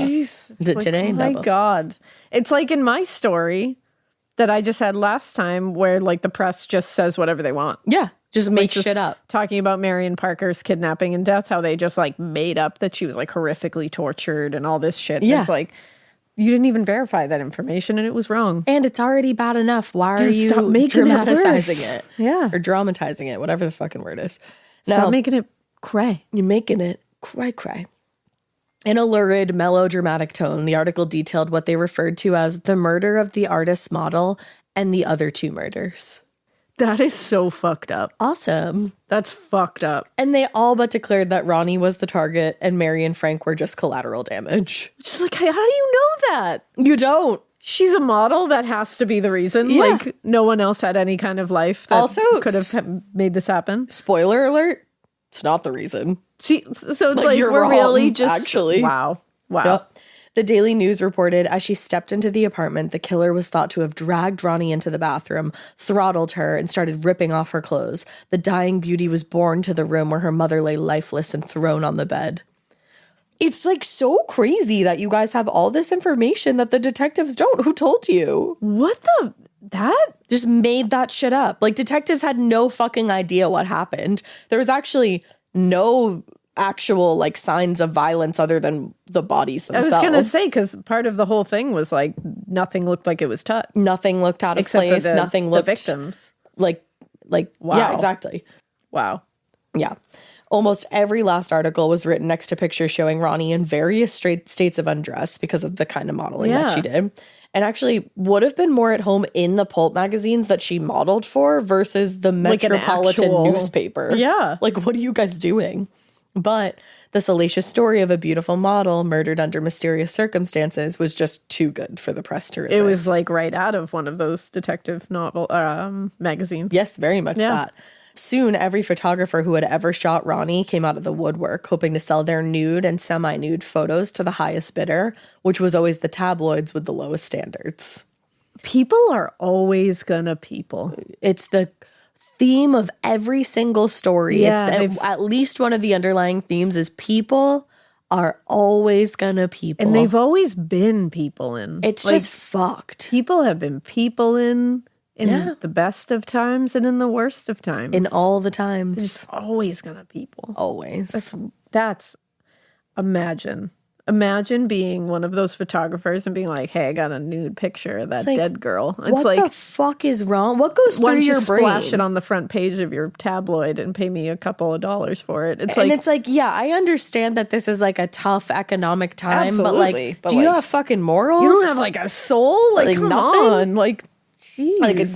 Today, oh my no. God. It's like in my story that I just had last time where like the press just says whatever they want. Yeah, just make Just shit up. Talking about Marion Parker's kidnapping and death, how they just like made up that she was like horrifically tortured and all this shit. Yeah. It's like, you didn't even verify that information and it was wrong. And it's already bad enough. Why are you stop making dramatizing it it? Yeah. Or dramatizing it, whatever the fucking word is. Stop Now, making it cray. you're making it cry. In a lurid, melodramatic tone, the article detailed what they referred to as the murder of the artist's model and the other 2 murders. That is so fucked up. Awesome. That's fucked up. And they all but declared that Ronnie was the target and Mary and Frank were just collateral damage. Just like, how do you know that? You don't. She's a model. That has to be the reason. Yeah. Like, no one else had any kind of life that Also, could have made this happen. Spoiler alert, it's not the reason. So it's like you're we're wrong, really just actually. Wow. Yep. The Daily News reported as she stepped into the apartment, the killer was thought to have dragged Ronnie into the bathroom, throttled her, and started ripping off her clothes. The dying beauty was borne to the room where her mother lay lifeless and thrown on the bed. It's like so crazy that you guys have all this information that the detectives don't. Who told you? What that? Just made that shit up. Like, detectives had no fucking idea what happened. There was actually no actual like signs of violence other than the bodies themselves. I was gonna say, because part of the whole thing was like nothing looked like it was touched. Nothing looked out of Except place. for Nothing looked the victims. like Wow. Yeah, exactly. Wow. Yeah. Almost every last article was written next to pictures showing Ronnie in various states of undress because of the kind of modeling that she did. And actually would have been more at home in the pulp magazines that she modeled for versus the Like an Metropolitan actual newspaper. Yeah. Like, what are you guys doing? But the salacious story of a beautiful model murdered under mysterious circumstances was just too good for the press to resist. It was like right out of one of those detective novel magazines. Yes, very much that. Soon, every photographer who had ever shot Ronnie came out of the woodwork, hoping to sell their nude and semi-nude photos to the highest bidder, which was always the tabloids with the lowest standards. People are always gonna people. It's the theme of every single story. Yeah, At least one of the underlying themes is people are always gonna people. And they've always been people in. It's like, just fucked. people have been people in the best of times and in the worst of times. In all the times. It's always gonna people. Always. That's Imagine being one of those photographers and being like, hey, I got a nude picture of that dead girl. It's what like, the fuck is wrong? What goes through why don't you your brain? splash it on the front page of your tabloid and pay me a couple of dollars for it? It's like, yeah, I understand that this is like a tough economic time, Absolutely, but do you have fucking morals? you don't have like a soul? Like come nothing? on. Like, geez. Like,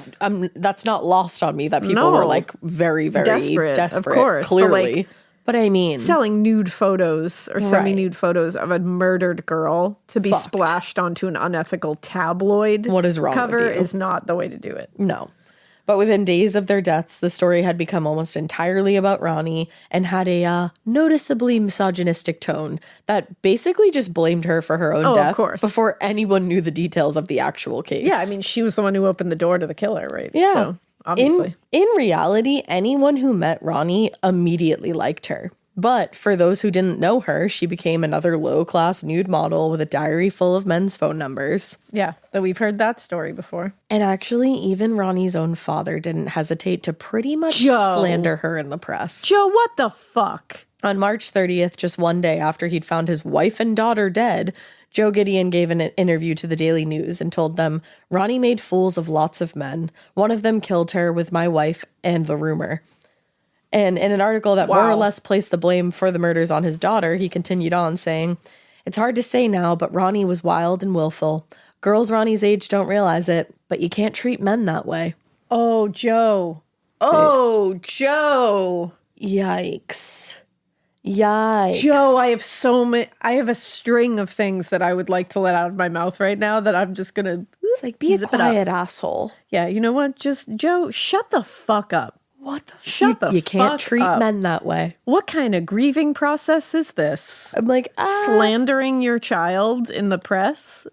that's not lost on me that people were like very, very desperate. of course. Clearly. But, like, But I mean, selling nude photos or semi-nude photos of a murdered girl to be splashed onto an unethical tabloid what is wrong cover with you? is not the way to do it. No. But within days of their deaths, the story had become almost entirely about Ronnie and had a noticeably misogynistic tone that basically just blamed her for her own death of course. before anyone knew the details of the actual case. Yeah, I mean, she was the one who opened the door to the killer, right? Yeah. So, obviously. In reality, anyone who met Ronnie immediately liked her. But for those who didn't know her, she became another low-class nude model with a diary full of men's phone numbers. Yeah, that we've heard that story before. And actually, even Ronnie's own father didn't hesitate to pretty much slander her in the press. Joe, what the fuck? On March 30th, just one day after he'd found his wife and daughter dead, Joe Gedeon gave an interview to the Daily News and told them, Ronnie made fools of lots of men. One of them killed her with my wife and the rumor. And in an article that more or less placed the blame for the murders on his daughter, he continued on saying, it's hard to say now, but Ronnie was wild and willful. Girls Ronnie's age don't realize it, but you can't treat men that way. Oh, Joe. Oh, Joe. Yikes. Yikes. Joe, I have so many. I have a string of things that I would like to let out of my mouth right now that I'm just going to. It's like, be a quiet asshole. Yeah, you know what? Just, Joe, shut the fuck up. What the Shut the You can't fuck treat up. men that way. What kind of grieving process is this? I'm like, Slandering your child in the press?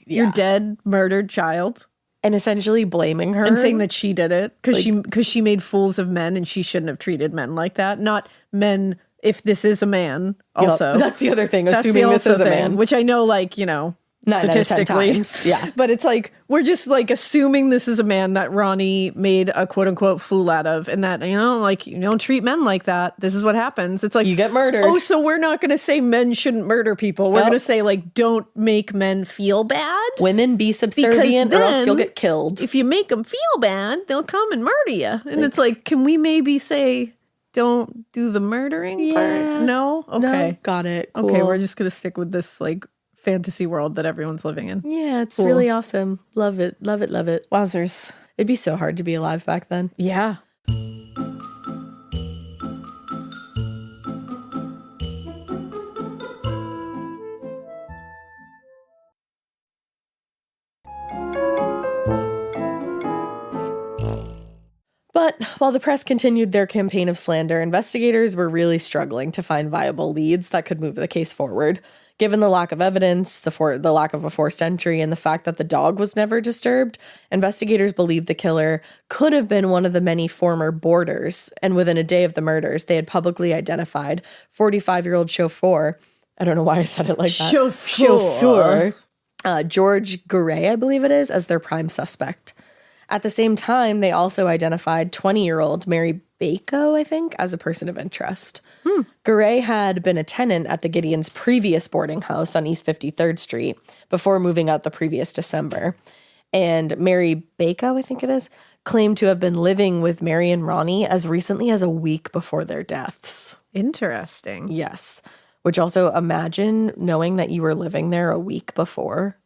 Your dead, murdered child? And essentially blaming her. And saying that she did it because she made fools of men and she shouldn't have treated men like that. Not men, if this is a man, also. Yep, that's the other thing, assuming this is a man. Which I know, like, you know, 9 out of 10 statistically. times. Yeah. But it's like, we're just like assuming this is a man that Ronnie made a quote unquote fool out of. And that, you know, like, you don't treat men like that. This is what happens. It's like, you get murdered. Oh, so we're not going to say men shouldn't murder people. We're going to say, like, don't make men feel bad. Women be subservient or else you'll get killed. If you make them feel bad, they'll come and murder you. And it's like, can we maybe say, don't do the murdering part? No? Okay. No, got it. Cool. Okay, we're just going to stick with this, like, fantasy world that everyone's living in. Yeah, it's really awesome. Love it. Love it. Love it. Wowzers. It'd be so hard to be alive back then. Yeah. But while the press continued their campaign of slander, investigators were really struggling to find viable leads that could move the case forward. Given the lack of evidence, the lack of a forced entry, and the fact that the dog was never disturbed, investigators believed the killer could have been one of the many former boarders, and within a day of the murders, they had publicly identified 45-year-old chauffeur. I don't know why I said it like that. Chauffeur. George Garay, I believe it is, as their prime suspect. At the same time, they also identified 20-year-old Mary Bako, I think, as a person of interest. Garay had been a tenant at the Gedeon's previous boarding house on East 53rd Street before moving out the previous December. And Mary Bako, I think it is, claimed to have been living with Mary and Ronnie as recently as a week before their deaths. Interesting. Yes. Which also, imagine knowing that you were living there a week before.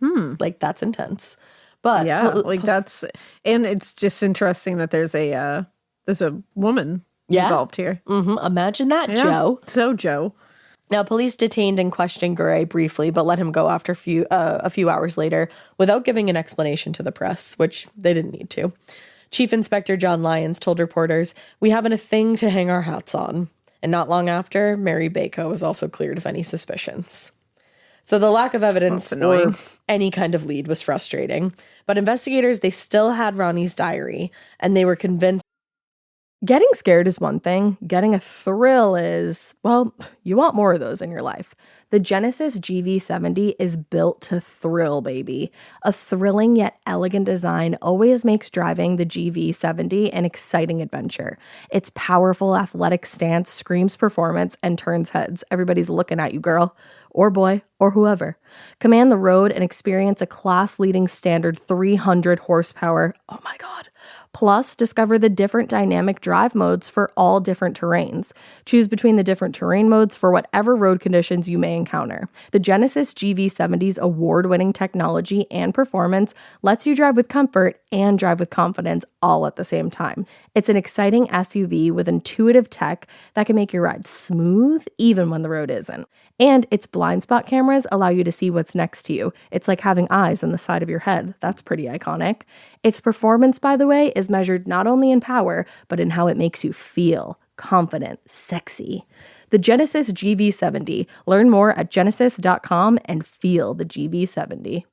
Like, that's intense. But yeah, like that's, and it's just interesting that there's a woman involved here. Imagine that, Joe. So Joe. Now, police detained and questioned Garay briefly, but let him go after a few hours later without giving an explanation to the press, which they didn't need to. Chief Inspector John Lyons told reporters, "We haven't a thing to hang our hats on." And not long after, Mary Bako was also cleared of any suspicions. So the lack of evidence or any kind of lead was frustrating. But investigators, they still had Ronnie's diary, and they were convinced. Getting scared is one thing. Getting a thrill is, well, you want more of those in your life. The Genesis GV70 is built to thrill, baby. A thrilling yet elegant design always makes driving the GV70 an exciting adventure. Its powerful athletic stance screams performance and turns heads. Everybody's looking at you, girl, or boy, or whoever. Command the road and experience a class-leading standard 300 horsepower, oh my God, Plus, discover the different dynamic drive modes for all different terrains. Choose between the different terrain modes for whatever road conditions you may encounter. The Genesis GV70's award-winning technology and performance lets you drive with comfort and drive with confidence all at the same time. It's an exciting SUV with intuitive tech that can make your ride smooth even when the road isn't. And its blind spot cameras allow you to see what's next to you. It's like having eyes on the side of your head. That's pretty iconic. Its performance, by the way, is measured not only in power, but in how it makes you feel confident, sexy. The Genesis GV70. Learn more at genesis.com and feel the GV70.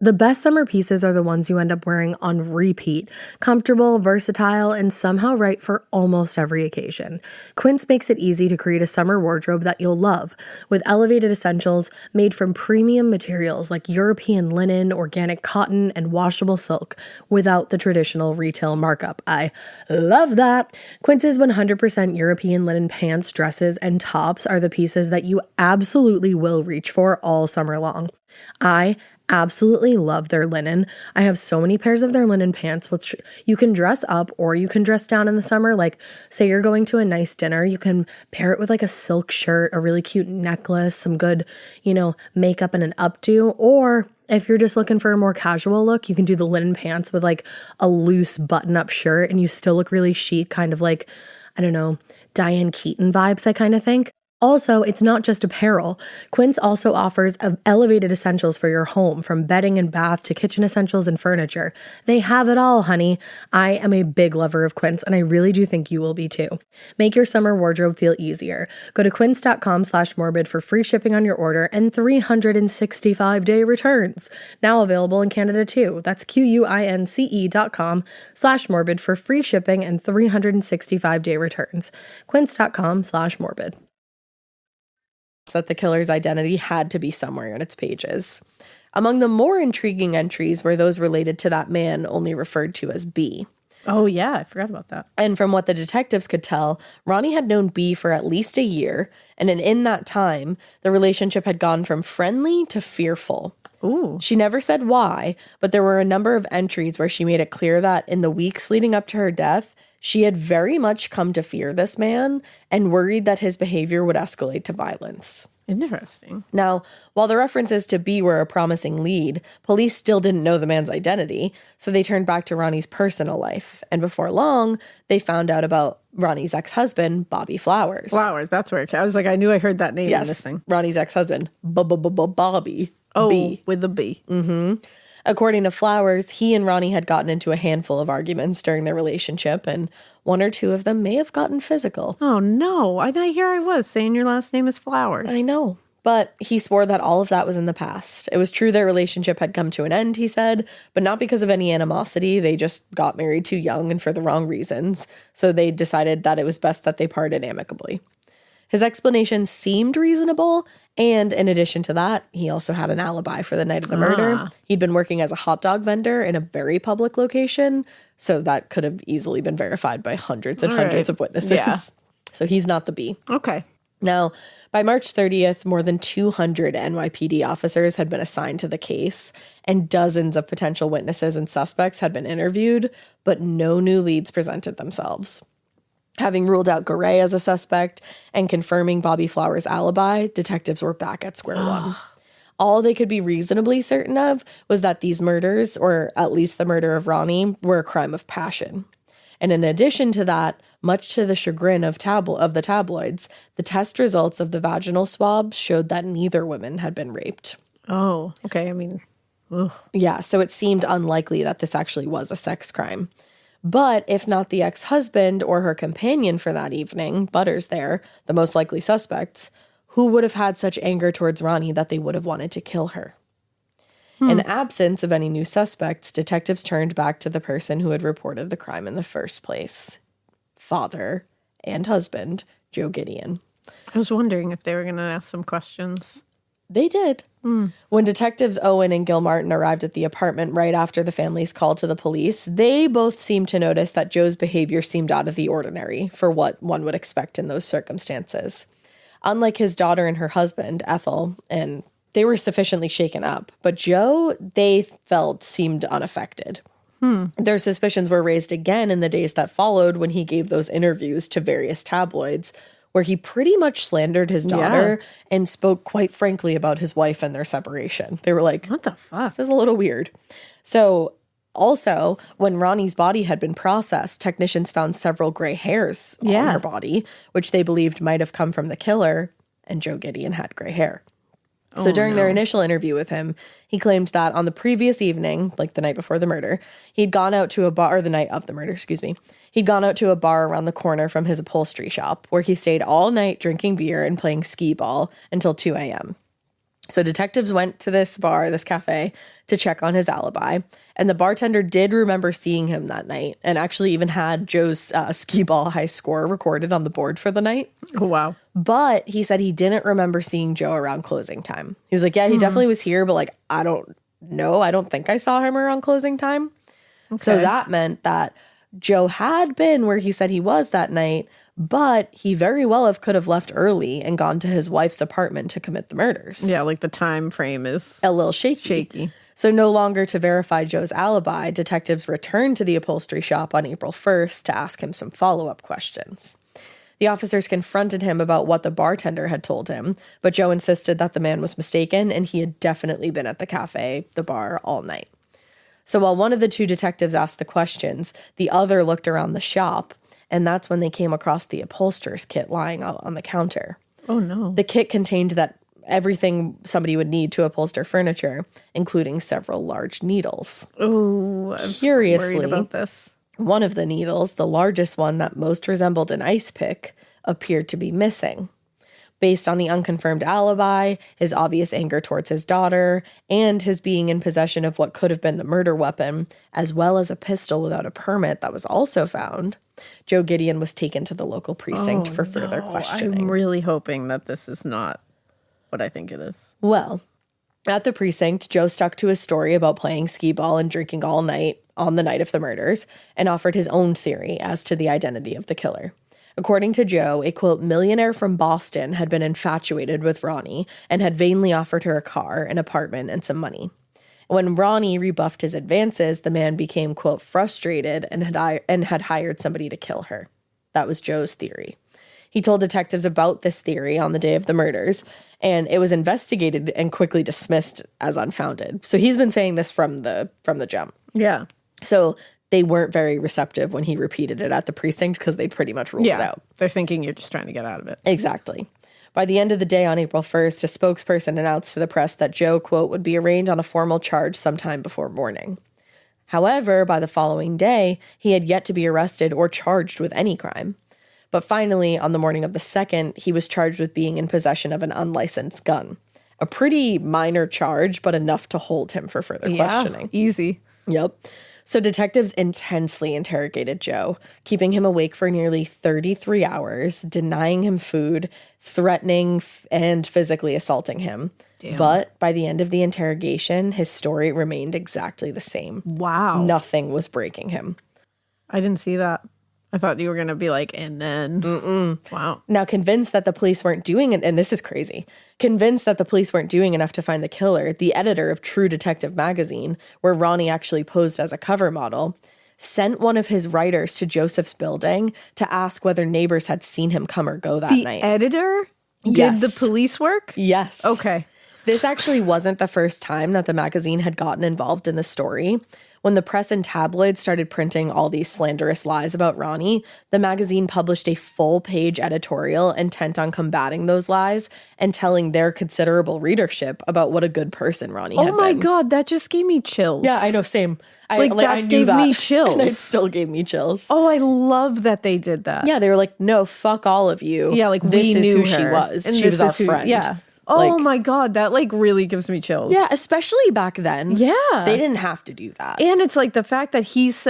The best summer pieces are the ones you end up wearing on repeat. Comfortable, versatile, and somehow right for almost every occasion. Quince makes it easy to create a summer wardrobe that you'll love, with elevated essentials made from premium materials like European linen, organic cotton, and washable silk, without the traditional retail markup. I love that! Quince's 100% European linen pants, dresses, and tops are the pieces that you absolutely will reach for all summer long. I absolutely love their linen. I have so many pairs of their linen pants, which you can dress up or you can dress down in the summer. Like, say you're going to a nice dinner, you can pair it with like a silk shirt, a really cute necklace, some good, makeup and an updo. Or if you're just looking for a more casual look, you can do the linen pants with like a loose button-up shirt and you still look really chic, kind of like, I don't know, Diane Keaton vibes, I kind of think. Also, it's not just apparel. Quince also offers elevated essentials for your home, from bedding and bath to kitchen essentials and furniture. They have it all, honey. I am a big lover of Quince, and I really do think you will be too. Make your summer wardrobe feel easier. Go to quince.com/morbid for free shipping on your order and 365-day returns. Now available in Canada too. That's QUINCE.com/morbid for free shipping and 365-day returns. Quince.com/morbid. That the killer's identity had to be somewhere in its pages. Among the more intriguing entries were those related to that man only referred to as B. Oh, yeah, I forgot about that. And from what the detectives could tell, Ronnie had known B for at least a year, and in that time, the relationship had gone from friendly to fearful. Ooh. She never said why, but there were a number of entries where she made it clear that in the weeks leading up to her death, she had very much come to fear this man and worried that his behavior would escalate to violence. Interesting. Now, while the references to B were a promising lead, police still didn't know the man's identity, so they turned back to Ronnie's personal life. And before long, they found out about Ronnie's ex-husband, Bobby Flowers. Flowers, that's where I was like, I knew I heard that name in this thing. Ronnie's ex-husband, Bobby. Oh, B. with the B. Mm-hmm. According to Flowers, he and Ronnie had gotten into a handful of arguments during their relationship, and one or two of them may have gotten physical. Oh, no. Here I was saying your last name is Flowers. I know. But he swore that all of that was in the past. It was true their relationship had come to an end, he said, but not because of any animosity. They just got married too young and for the wrong reasons. So they decided that it was best that they parted amicably. His explanation seemed reasonable, and in addition to that, he also had an alibi for the night of the murder. He'd been working as a hot dog vendor in a very public location, so that could have easily been verified by hundreds and hundreds of witnesses. Yeah. So he's not the B. Okay. Now, by March 30th, more than 200 NYPD officers had been assigned to the case, and dozens of potential witnesses and suspects had been interviewed, but no new leads presented themselves. Having ruled out Garay as a suspect and confirming Bobby Flowers' alibi, detectives were back at square one. All they could be reasonably certain of was that these murders, or at least the murder of Ronnie, were a crime of passion. And in addition to that, much to the chagrin of the tabloids, the test results of the vaginal swabs showed that neither woman had been raped. Oh, okay. Ugh. Yeah, so it seemed unlikely that this actually was a sex crime. But if not the ex-husband or her companion for that evening, Butters there, the most likely suspects, who would have had such anger towards Ronnie that they would have wanted to kill her? In absence of any new suspects, detectives turned back to the person who had reported the crime in the first place. Father and husband, Joe Gedeon. I was wondering if they were going to ask some questions. They did. When detectives Owen and Gilmartin arrived at the apartment right after the family's call to the police, they both seemed to notice that Joe's behavior seemed out of the ordinary for what one would expect in those circumstances. Unlike his daughter and her husband, Ethel, and they were sufficiently shaken up, but Joe, they felt, seemed unaffected. Their suspicions were raised again in the days that followed when he gave those interviews to various tabloids, where he pretty much slandered his daughter and spoke quite frankly about his wife and their separation. They were like, What the fuck? this is a little weird. So also, when Ronnie's body had been processed, technicians found several gray hairs on her body, which they believed might have come from the killer, and Joe Gedeon had gray hair. So during their initial interview with him, he claimed that on the previous evening, like the night before the murder, he'd gone out to a bar, or the night of the murder, he'd gone out to a bar around the corner from his upholstery shop where he stayed all night drinking beer and playing skee ball until 2 a.m. So detectives went to this bar, this cafe, to check on his alibi. And the bartender did remember seeing him that night and actually even had Joe's skee ball high score recorded on the board for the night. Oh, wow. But he said he didn't remember seeing Joe around closing time. He was like, yeah, he definitely was here, but like, I don't know. I don't think I saw him around closing time. Okay. So that meant that Joe had been where he said he was that night, but he very well could have left early and gone to his wife's apartment to commit the murders. Yeah, like the time frame is a little shaky. So no longer to verify Joe's alibi, detectives returned to the upholstery shop on April 1st to ask him some follow-up questions. The officers confronted him about what the bartender had told him, but Joe insisted that the man was mistaken and he had definitely been at the cafe, the bar, all night. So while one of the two detectives asked the questions, the other looked around the shop, and that's when they came across the upholsterer's kit lying out on the counter. Oh, no. The kit contained everything somebody would need to upholster furniture, including several large needles. Oh, I'm Curiously, worried about this. One of the needles, the largest one that most resembled an ice pick, appeared to be missing. Based on the unconfirmed alibi, his obvious anger towards his daughter, and his being in possession of what could have been the murder weapon, as well as a pistol without a permit that was also found, Joe Gedeon was taken to the local precinct for further questioning. I'm really hoping that this is not what I think it is. Well, at the precinct, Joe stuck to his story about playing skee ball and drinking all night on the night of the murders and offered his own theory as to the identity of the killer. According to Joe, a, quote, millionaire from Boston had been infatuated with Ronnie and had vainly offered her a car, an apartment, and some money. When Ronnie rebuffed his advances, the man became, quote, frustrated and had hired somebody to kill her. That was Joe's theory. He told detectives about this theory on the day of the murders, and it was investigated and quickly dismissed as unfounded. So he's been saying this from the jump. Yeah. So they weren't very receptive when he repeated it at the precinct because they pretty much ruled it out. They're thinking you're just trying to get out of it. Exactly. By the end of the day on April 1st, a spokesperson announced to the press that Joe, quote, would be arraigned on a formal charge sometime before morning. However, by the following day, he had yet to be arrested or charged with any crime. But finally, on the morning of the 2nd, he was charged with being in possession of an unlicensed gun. A pretty minor charge, but enough to hold him for further questioning. Easy. Yep. So detectives intensely interrogated Joe, keeping him awake for nearly 33 hours, denying him food, threatening and physically assaulting him. Damn. But by the end of the interrogation, his story remained exactly the same. Wow. Nothing was breaking him. I didn't see that. I thought you were going to be like, and then. Wow. Now, convinced that the police weren't doing it, and this is crazy, convinced that the police weren't doing enough to find the killer, the editor of True Detective magazine, where Ronnie actually posed as a cover model, sent one of his writers to Joseph's building to ask whether neighbors had seen him come or go that night. The editor Yes. did the police work? Yes. Okay. This actually wasn't the first time that the magazine had gotten involved in the story. When the press and tabloids started printing all these slanderous lies about Ronnie, the magazine published a full-page editorial intent on combating those lies and telling their considerable readership about what a good person Ronnie had been. Oh my God, that just gave me chills. Yeah, I know, same. I knew gave that. Me chills. And it still gave me chills. Oh, I love that they did that. Yeah, they were like, no, fuck all of you. Yeah, like this we is knew who her. she was. And she was our friend. Yeah. Oh Like, my God, that like really gives me chills. Yeah, especially back then. Yeah. They didn't have to do that. And it's like the fact that he's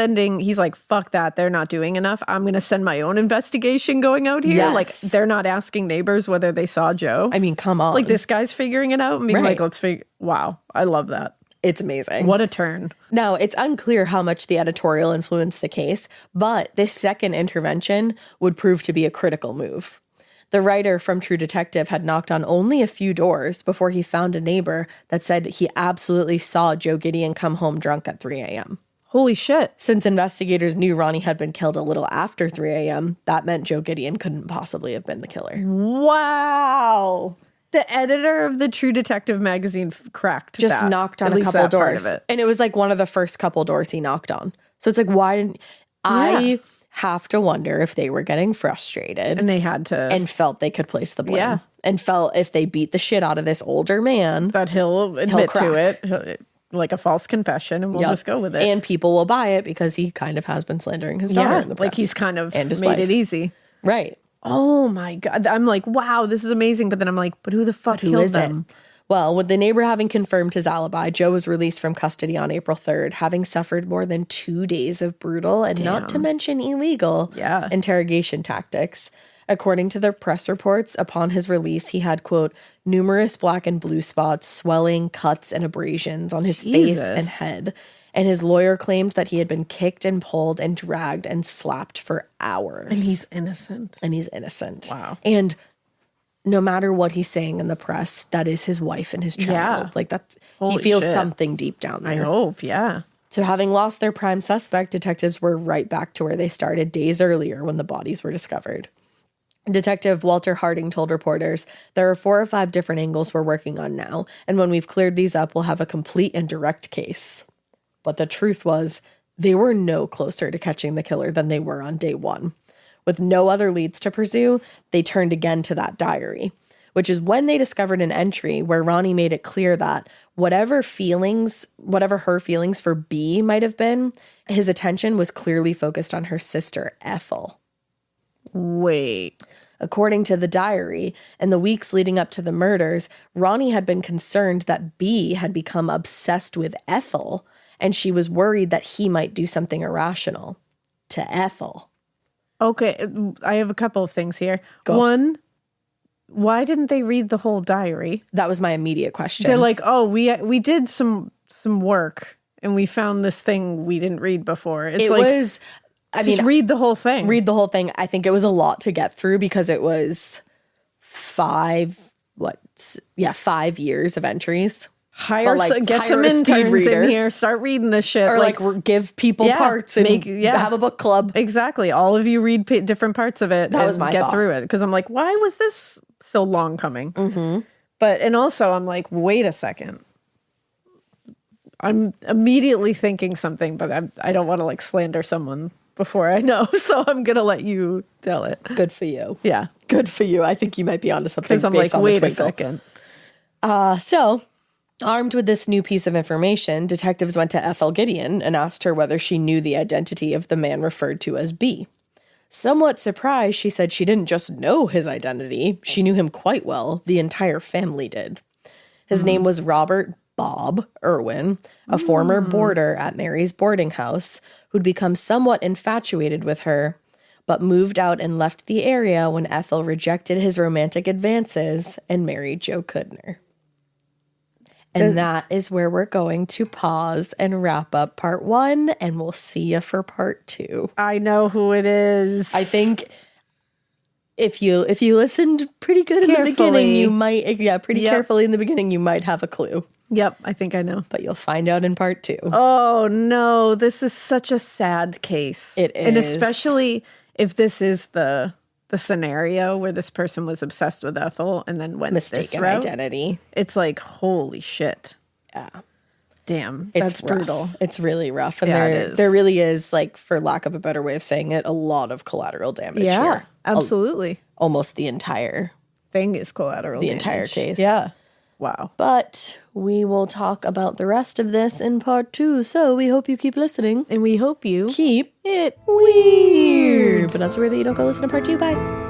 like, fuck that, they're not doing enough. I'm going to send my own investigation going out here. Yes. Like, they're not asking neighbors whether they saw Joe. I mean, come on. Like, this guy's figuring it out and being Right. like, wow, I love that. It's amazing. What a turn. Now, it's unclear how much the editorial influenced the case, but this second intervention would prove to be a critical move. The writer from True Detective had knocked on only a few doors before he found a neighbor that said he absolutely saw Joe Gedeon come home drunk at 3 a.m. Holy shit. Since investigators knew Ronnie had been killed a little after 3 a.m., that meant Joe Gideon couldn't possibly have been the killer. Wow. The editor of the True Detective magazine cracked Just that. knocked on At a least couple that part of doors. it. And it was like one of the first couple doors he knocked on. So it's like, why didn't... I have to wonder if they were getting frustrated. And they had to. And felt they could place the blame. Yeah. And felt if they beat the shit out of this older man... That he'll admit crack. to it. Like a false confession, and we'll just go with it. And people will buy it because he kind of has been slandering his daughter in the press. Like he's kind of and his made wife. it easy. Right. Oh my God. I'm like, wow, this is amazing. But then I'm like, but who the fuck Who killed is them? it? Well, with the neighbor having confirmed his alibi, Joe was released from custody on April 3rd, having suffered more than 2 days of brutal and not to mention illegal interrogation tactics. According to the press reports, upon his release, he had, quote, numerous black and blue spots, swelling, cuts, and abrasions on his face and head. And his lawyer claimed that he had been kicked and pulled and dragged and slapped for hours. And he's innocent. Wow. And no matter what he's saying in the press, that is his wife and his child. Yeah. Like that's Holy he feels shit. something deep down there. I hope, yeah. So having lost their prime suspect, detectives were right back to where they started days earlier when the bodies were discovered. Detective Walter Harding told reporters, there are 4 or 5 different angles we're working on now, and when we've cleared these up, we'll have a complete and direct case. But the truth was, they were no closer to catching the killer than they were on day 1. With no other leads to pursue, they turned again to that diary, which is when they discovered an entry where Ronnie made it clear that whatever her feelings for B might have been, his attention was clearly focused on her sister, Ethel. Wait. According to the diary, in the weeks leading up to the murders, Ronnie had been concerned that B had become obsessed with Ethel, and she was worried that he might do something irrational to Ethel. Okay, I have a couple of things here. One, why didn't they read the whole diary? That was my immediate question. They're like, oh, we did some work, and we found this thing we didn't read before. Just read the whole thing. Read the whole thing. I think it was a lot to get through because it was 5 years of entries. Get some interns in here, start reading this shit. Or like give people parts and have a book club. Exactly. All of you read different parts of it. That was my get thought. through it. Because I'm like, why was this so long coming? Mm-hmm. And also I'm like, wait a second. I'm immediately thinking something, but I don't want to like slander someone before I know. So I'm going to let you tell it. Good for you. Yeah. Good for you. I think you might be onto something. Because I'm like, wait a second. So, armed with this new piece of information, detectives went to Ethel Gideon and asked her whether she knew the identity of the man referred to as B. Somewhat surprised, she said she didn't just know his identity, she knew him quite well. The entire family did. His name was Robert Bob Irwin, a former boarder at Mary's boarding house who'd become somewhat infatuated with her, but moved out and left the area when Ethel rejected his romantic advances and married Joe Kudner. And that is where we're going to pause and wrap up part 1, and we'll see you for part 2. I know who it is. I think if you listened pretty good in the beginning, you might, carefully in the beginning, you might have a clue. Yep, I think I know. But you'll find out in part 2. Oh, no. This is such a sad case. It is. And especially if this is the scenario where this person was obsessed with Ethel and then went Mistaken this route. identity. It's like, holy shit. Yeah. Damn. It's That's brutal. It's really rough. And it is. there really is, like, for lack of a better way of saying it, a lot of collateral damage here. Absolutely. Almost the entire Thing is collateral damage. entire case. Yeah. Wow. But we will talk about the rest of this in part 2. So we hope you keep listening. And we hope you Keep it weird. But that's where you don't go listen to part 2. Bye.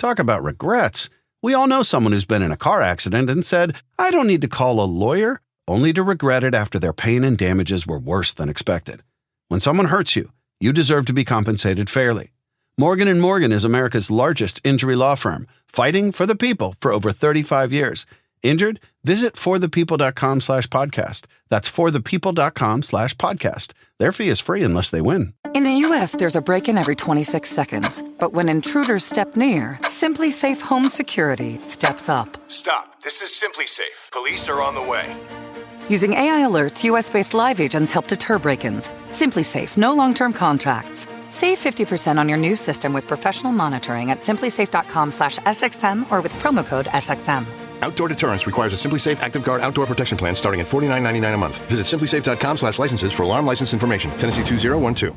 Talk about regrets. We all know someone who's been in a car accident and said, I don't need to call a lawyer, only to regret it after their pain and damages were worse than expected. When someone hurts you, you deserve to be compensated fairly. Morgan & Morgan is America's largest injury law firm, fighting for the people for over 35 years. Injured? Visit forthepeople.com/podcast. That's forthepeople.com/podcast. Their fee is free unless they win. In the U.S., there's a break-in every 26 seconds. But when intruders step near, Simply Safe Home Security steps up. Stop. This is Simply Safe. Police are on the way. Using AI alerts, U.S.-based live agents help deter break-ins. Simply Safe, no long-term contracts. Save 50% on your new system with professional monitoring at simplysafe.com/SXM or with promo code SXM. Outdoor deterrence requires a Simply Safe Active Guard outdoor protection plan starting at $49.99 a month. Visit simplysafe.com/licenses for alarm license information. Tennessee 2012.